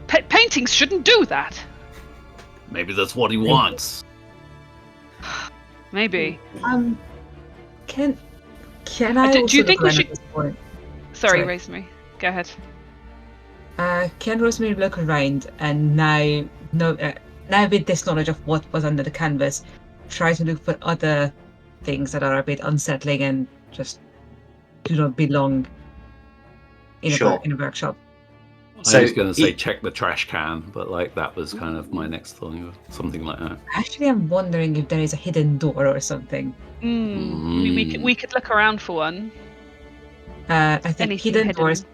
Paintings shouldn't do that. Maybe that's what he wants. Maybe. Can I? Do you think we look should? at this point? Sorry, Sorry. Rosemary. Go ahead. Can Rosemary look around and now with this knowledge of what was under the canvas, try to look for other things that are a bit unsettling and just do not belong in a workshop? So I was going to say check the trash can, but like that was kind of my next thing, something like that. Actually, I'm wondering if there is a hidden door or something. We could look around for one. I think Anything hidden doors,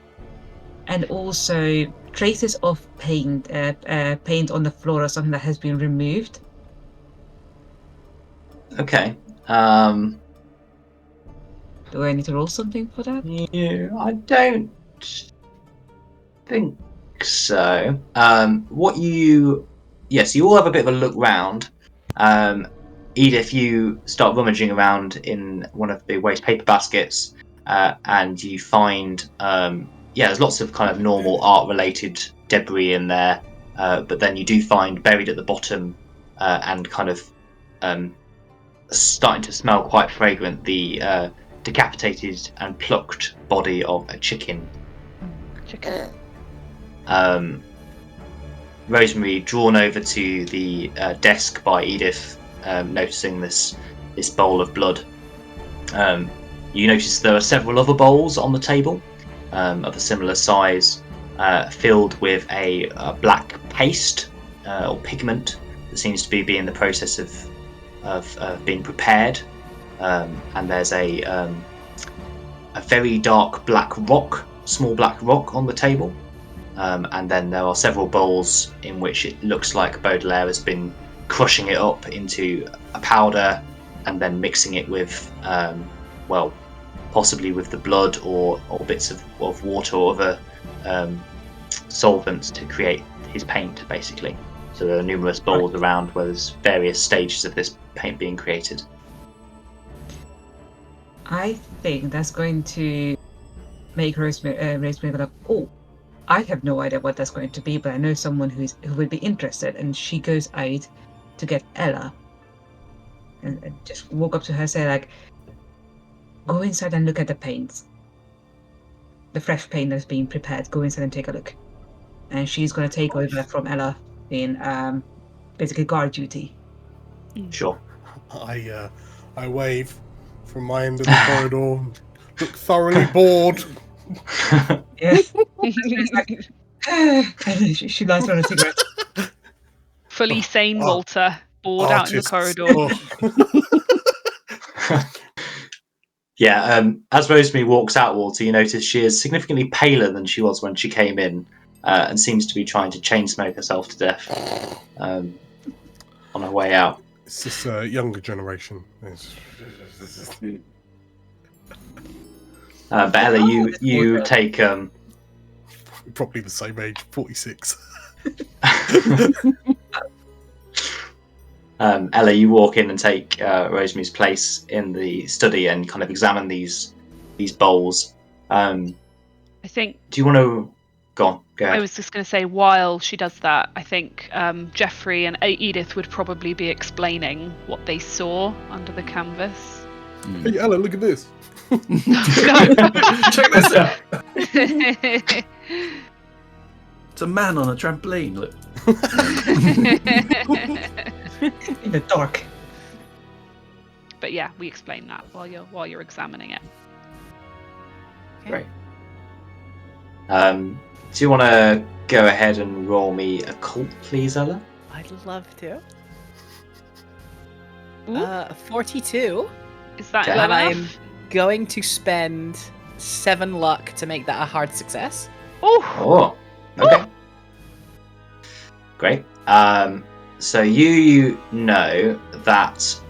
and also traces of paint on the floor or something that has been removed. Okay. Do I need to roll something for that? Yeah, I don't think so. You all have a bit of a look round. Edith, you start rummaging around in one of the waste paper baskets, and you find there's lots of kind of normal art related debris in there, but then you do find buried at the bottom and kind of starting to smell quite fragrant the decapitated and plucked body of a chicken. Rosemary, drawn over to the desk by Edith, noticing this bowl of blood. You notice there are several other bowls on the table of a similar size, filled with a black paste or pigment that seems to be in the process of being prepared. And there's a very dark black rock, small black rock on the table. And then there are several bowls in which it looks like Baudelaire has been crushing it up into a powder and then mixing it with, possibly with the blood or bits of water or other solvents to create his paint, basically. So there are numerous bowls around where there's various stages of this paint being created. I think that's going to make Rosemary go like, oh, I have no idea what that's going to be, but I know someone who would be interested, and she goes out to get Ella, and just walk up to her, say like, go inside and look at the paints, the fresh paint that's being prepared. Go inside and take a look, and she's going to take over from Ella in basically guard duty. Sure. I wave from my end of the corridor, look thoroughly bored. Yes. And she lights on a cigarette. Fully sane Walter, bored out in the corridor. Yeah, as Rosemary walks out, Walter, you notice she is significantly paler than she was when she came in, and seems to be trying to chain smoke herself to death on her way out. It's this younger generation. But Ella, you take... Probably the same age, 46. Ella, you walk in and take Rosemary's place in the study and kind of examine these bowls. I think... Do you want to... Go on, go ahead. I was just going to say, while she does that, I think Jeffrey and Edith would probably be explaining what they saw under the canvas. Hey, Ella, look at this. Check this out. It's a man on a trampoline. Look. In the dark. But yeah, we explain that while you're examining it. Okay. Great. Do you want to go ahead and roll me occult, please, Ella? I'd love to. Ooh. 42. Is that Okay. low And I'm enough? going to spend 7 luck to make that a hard success. Oh, Okay. Great. So you know that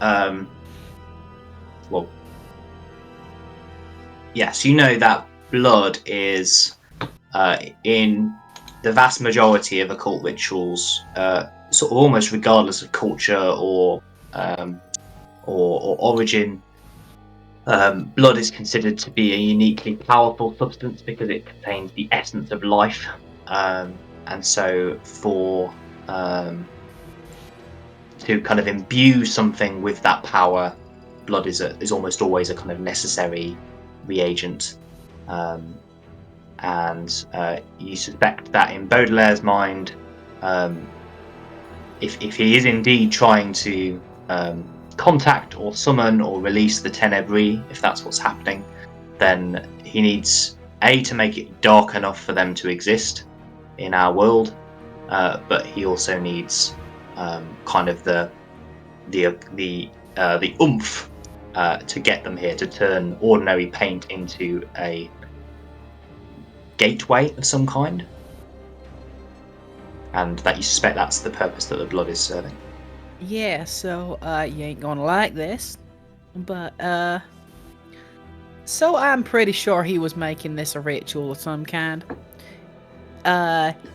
yes, you know that blood is in the vast majority of occult rituals, sort of almost regardless of culture or origin. Blood is considered to be a uniquely powerful substance because it contains the essence of life, and so for to kind of imbue something with that power, blood is almost always a kind of necessary reagent. And you suspect that in Baudelaire's mind, if he is indeed trying to contact or summon or release the Tenebris, if that's what's happening, then he needs to make it dark enough for them to exist in our world, but he also needs kind of the oomph to get them here, to turn ordinary paint into a gateway of some kind, and that you suspect that's the purpose that the blood is serving. Yeah, so you ain't gonna like this, but so I'm pretty sure he was making this a ritual of some kind.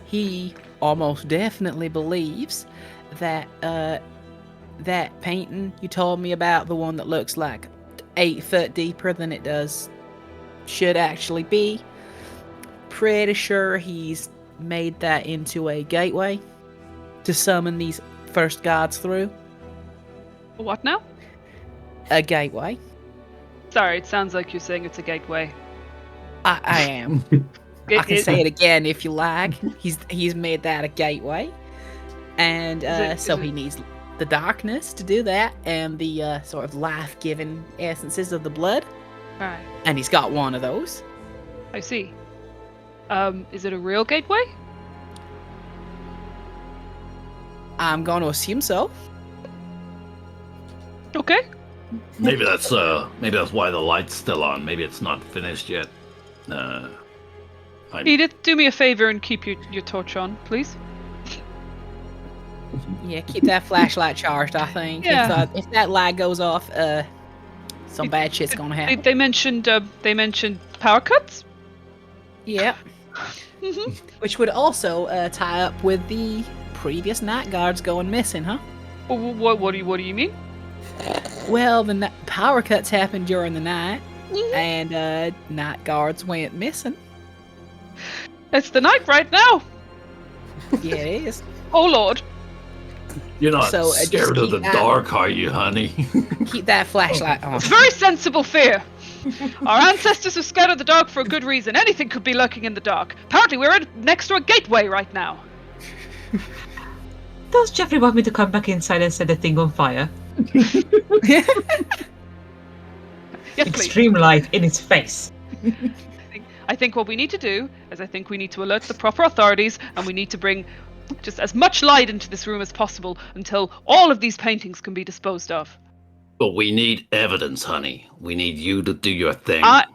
He almost definitely believes that that painting you told me about, the one that looks like 8 foot deeper than it should actually be, pretty sure he's made that into a gateway to summon these first gods through. what now? A gateway. Sorry, it sounds like you're saying it's a gateway. I am. I can say it again if you like. He's made that a gateway, and he needs the darkness to do that, and the sort of life-giving essences of the blood. Right. And he's got one of those. I see. Is it a real gateway? I'm going to assume so. Okay. Maybe that's why the light's still on. Maybe it's not finished yet. Edith, do me a favor and keep your torch on, please. Yeah, keep that flashlight charged, I think. Yeah. If that light goes off, some bad shit's gonna happen. They mentioned power cuts? Yeah. Which would also tie up with the previous night guards going missing, huh? What do you mean? Well, the power cuts happened during the night, and night guards went missing. It's the night right now. Yeah, it is. Oh Lord. You're not just scared of the dark, are you, honey? Keep that flashlight on. It's a very sensible fear. Our ancestors were scared of the dark for a good reason. Anything could be lurking in the dark. Apparently, we're next to a gateway right now. Does Jeffrey want me to come back inside and set the thing on fire? Yes, please. Extreme light in its face. I think what we need to do is we need to alert the proper authorities, and we need to bring just as much light into this room as possible until all of these paintings can be disposed of. But we need evidence, honey. We need you to do your thing. I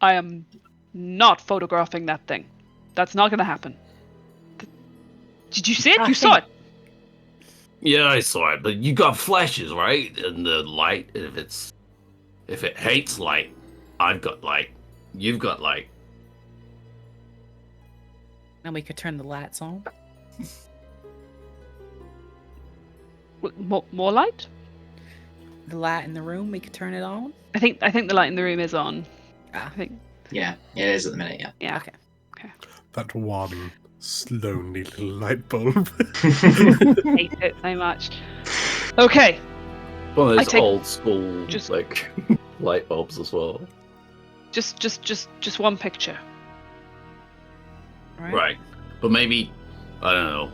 am not photographing that thing. That's not going to happen. Did you see it? You saw it. Yeah, I saw it, but you got flashes, right? And the light, if it hates light, I've got light. You've got light. And we could turn the lights on. More light? The light in the room, we could turn it on. I think the light in the room is on. Ah. I think. Yeah, it is at the minute. Yeah. Yeah. Okay. That one slowly little light bulb. Hate it so much. Okay. One of those old school like light bulbs as well. Just one picture. Right. But maybe, I don't know,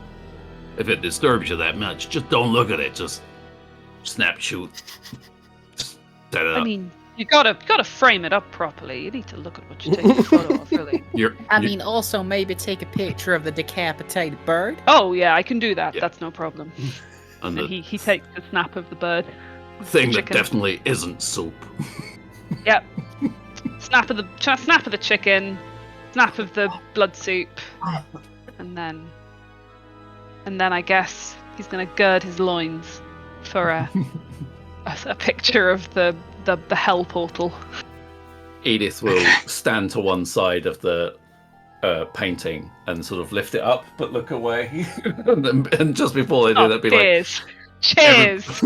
if it disturbs you that much, just don't look at it. Just snap shoot. Just set it up. I mean, you gotta frame it up properly. You need to look at what you're taking a photo of, really. I mean, also maybe take a picture of the decapitated bird. Oh yeah, I can do that. Yeah. That's no problem. And he takes a snap of the bird. Thing that definitely isn't soup. Yep. Snap of the chicken. Snap of the blood soup. And then I guess he's gonna gird his loins for a picture of the hell portal. Edith will stand to one side of the painting and sort of lift it up, but look away. and just before they do that, be cheers. Cheers.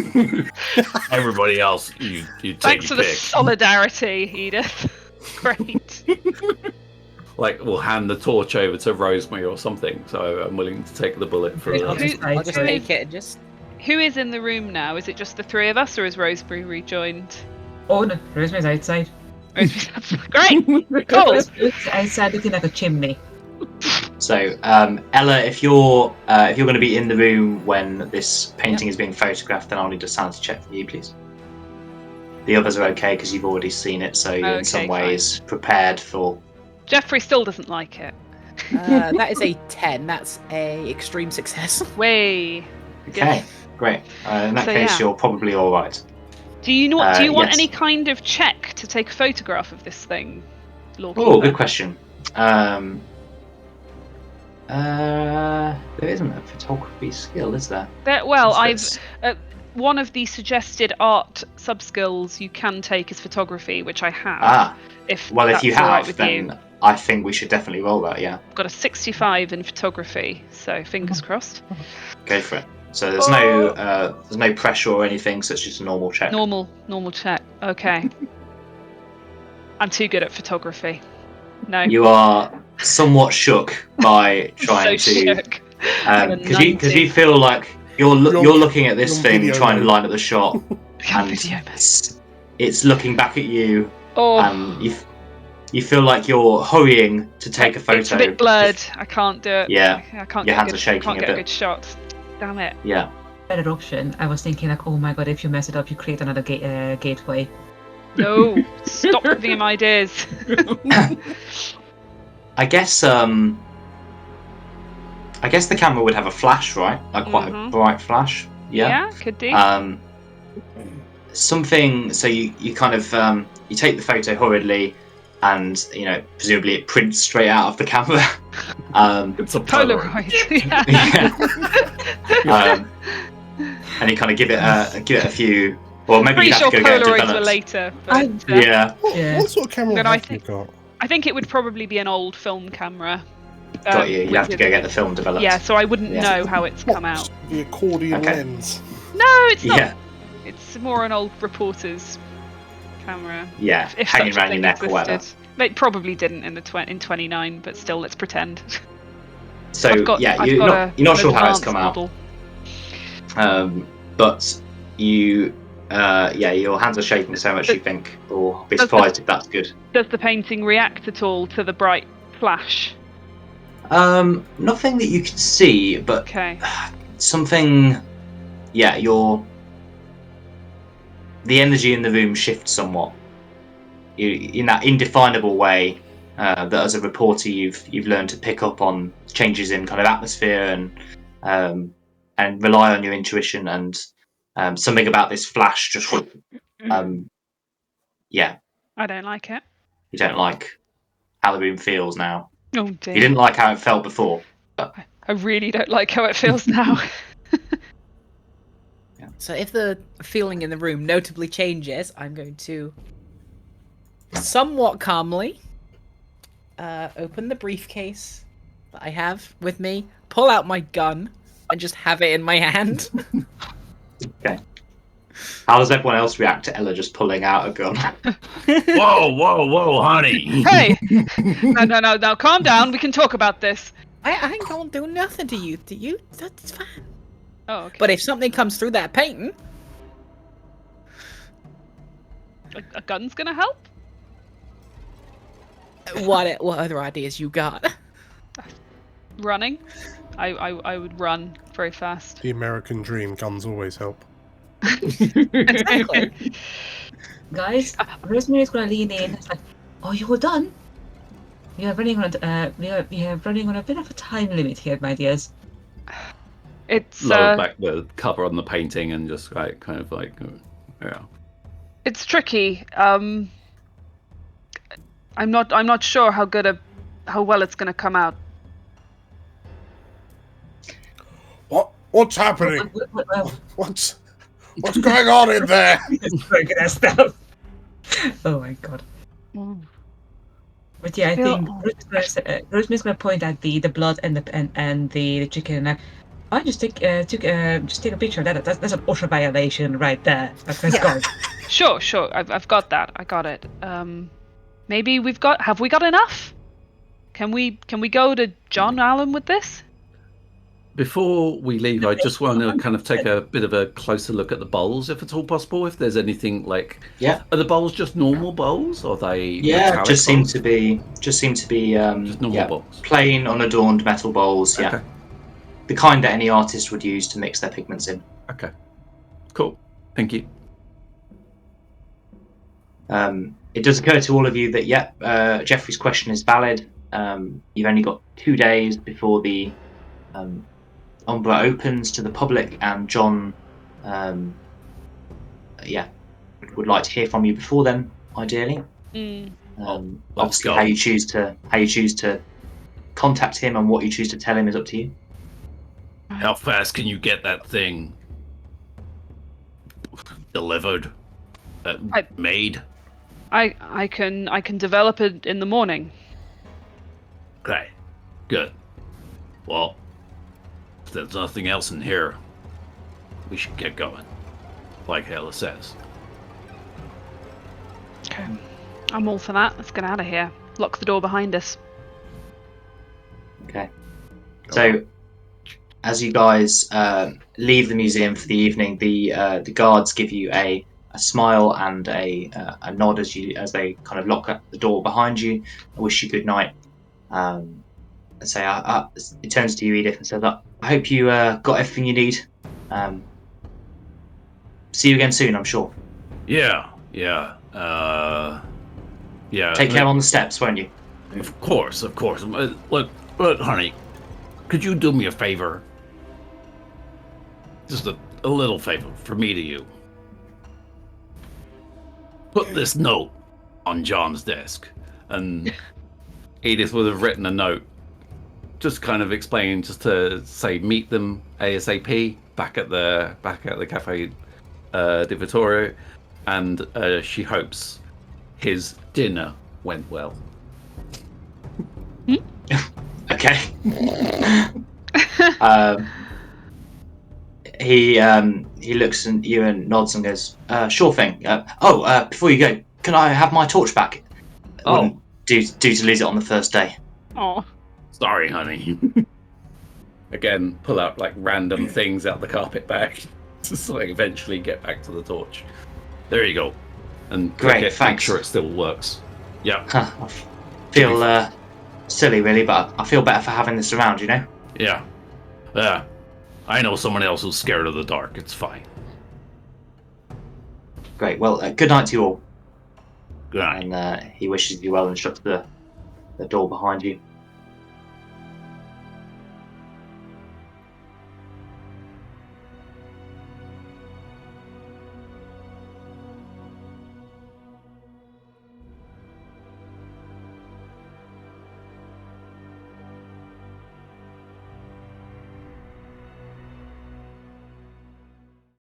Everybody else, you take Thanks for your the pick. solidarity, Edith. Great. Like, we'll hand the torch over to Rosemary or something. So I'm willing to take the bullet for I'll just take it and just. Who is in the room now? Is it just the three of us, or is Rosemary rejoined? Oh no, Rosemary's outside. Great. Cool. Outside looking like a chimney. So, Ella, if you're going to be in the room when this painting is being photographed, then I'll need a sanity check from you, please. The others are okay because you've already seen it, so you're in some ways prepared for. Jeffrey still doesn't like it. That is a 10. That's a extreme success. Way. Okay, great. In that case, you're probably all right. Do you want any kind of check to take a photograph of this thing, Lorekeeper? Oh, good question. There isn't a photography skill, is there? One of the suggested art sub-skills you can take is photography, which I have. If you have, then I think we should definitely roll that, yeah. I've got a 65 in photography, so fingers crossed. Go for it. So there's no pressure or anything, so it's just a normal check. Normal check. Okay. I'm too good at photography. No. You are somewhat shook by trying because you feel like you're looking at this thing, trying to line up the shot, and it's looking back at you, and you feel like you're hurrying to take a photo. It's a bit blurred. I can't do it. Yeah, I can't. Your hands are shaking a bit. I can't get a good shot. Damn it. Yeah. Better option. I was thinking like, oh my god, if you mess it up, you create another gateway. No, stop giving him ideas. I guess the camera would have a flash, right? Like quite a bright flash. Yeah, could do. Something. So you kind of you take the photo hurriedly, and presumably it prints straight out of the camera. It's a Polaroid. Yeah. And you kind of give it a few. Well, maybe Pretty you have sure to go Polaroids get were developed. later. But, Yeah. What sort of camera have you got? I think it would probably be an old film camera. Got you. You have to go get the film developed. Yeah, so I wouldn't know how it's come out. The accordion lens. No, it's not. Yeah. It's more an old reporter's camera. Yeah, if hanging such a around your thing neck or whatever. existed. They probably didn't in 29, but still, let's pretend. So you're not sure how it's come out. But you, your hands are shaking so much you think, or be surprised if that's good. Does the painting react at all to the bright flash? Nothing that you can see, but something. Yeah, the energy in the room shifts somewhat. In that indefinable way that, as a reporter, you've learned to pick up on changes in kind of atmosphere and rely on your intuition, and something about this flash just I don't like it. You don't like how the room feels now. Oh dear. You didn't like how it felt before. But... I really don't like how it feels now. So if the feeling in the room notably changes, I'm going to somewhat calmly open the briefcase that I have with me, pull out my gun, and just have it in my hand. Okay. How does everyone else react to Ella just pulling out a gun? Whoa, honey. Hey! No, calm down. We can talk about this. I don't do nothing to you. Do you? That's fine. Oh, okay. But if something comes through that painting... A gun's gonna help? What other ideas you got? Running. I would run very fast. The American dream, guns always help. Exactly. Guys, Rosemary's gonna lean in. It's like, oh, you're done. We are running on. We are running on a bit of a time limit here, my dears. It's lower back the cover on the painting and just yeah. It's tricky. I'm not sure how well it's gonna come out. What's happening? What's going on in there? It's broken our stuff. Oh my god. But yeah, I think Rosemary's gonna point at the blood and the chicken. I just take a picture of that. That's an OSHA violation right there. Let's go. Sure. I've got that. I got it. Maybe have we got enough? Can we go to John Allen with this? Before we leave, I just want to kind of take a bit of a closer look at the bowls, if at all possible. If there's anything are the bowls just normal bowls, or are they metallic just seem bowls? to be just normal bowls, plain unadorned metal bowls. Yeah, okay. The kind that any artist would use to mix their pigments in. Okay, cool. Thank you. It does occur to all of you that Jeffrey's question is valid. You've only got 2 days before the Umbra opens to the public, and John would like to hear from you before then, ideally. Obviously how you choose to contact him and what you choose to tell him is up to you. How fast can you get that thing delivered? Made? I can develop it in the morning. Okay, good. Well, if there's nothing else in here, we should get going, like Ella says. Okay, I'm all for that. Let's get out of here. Lock the door behind us. Okay. So, as you guys leave the museum for the evening, the guards give you a smile and a nod as they kind of lock up the door behind you. I wish you good night. And say, it turns to you, Edith, and says, "I hope you got everything you need. See you again soon, I'm sure." Yeah. Take care on the steps, won't you? Of course. Look, honey, could you do me a favor? Just a little favor from me to you. Put this note on John's desk. And Edith would have written a note, just kind of explaining, just to say, meet them ASAP back at the Cafe di Vittorio, and she hopes his dinner went well. Okay. He looks at you and nods and goes, "Sure thing. Before you go, can I have my torch back? Wouldn't do to lose it on the first day." Oh, sorry, honey. Again, pull out like random things out the carpet bag to sort of eventually get back to the torch. There you go. And great, make thanks. Sure it still works. Yeah. I feel silly, really, but I feel better for having this around. You know. Yeah. I know someone else who's scared of the dark. It's fine. Great. Well, good night to you all. Good night. And he wishes you well and shuts the door behind you.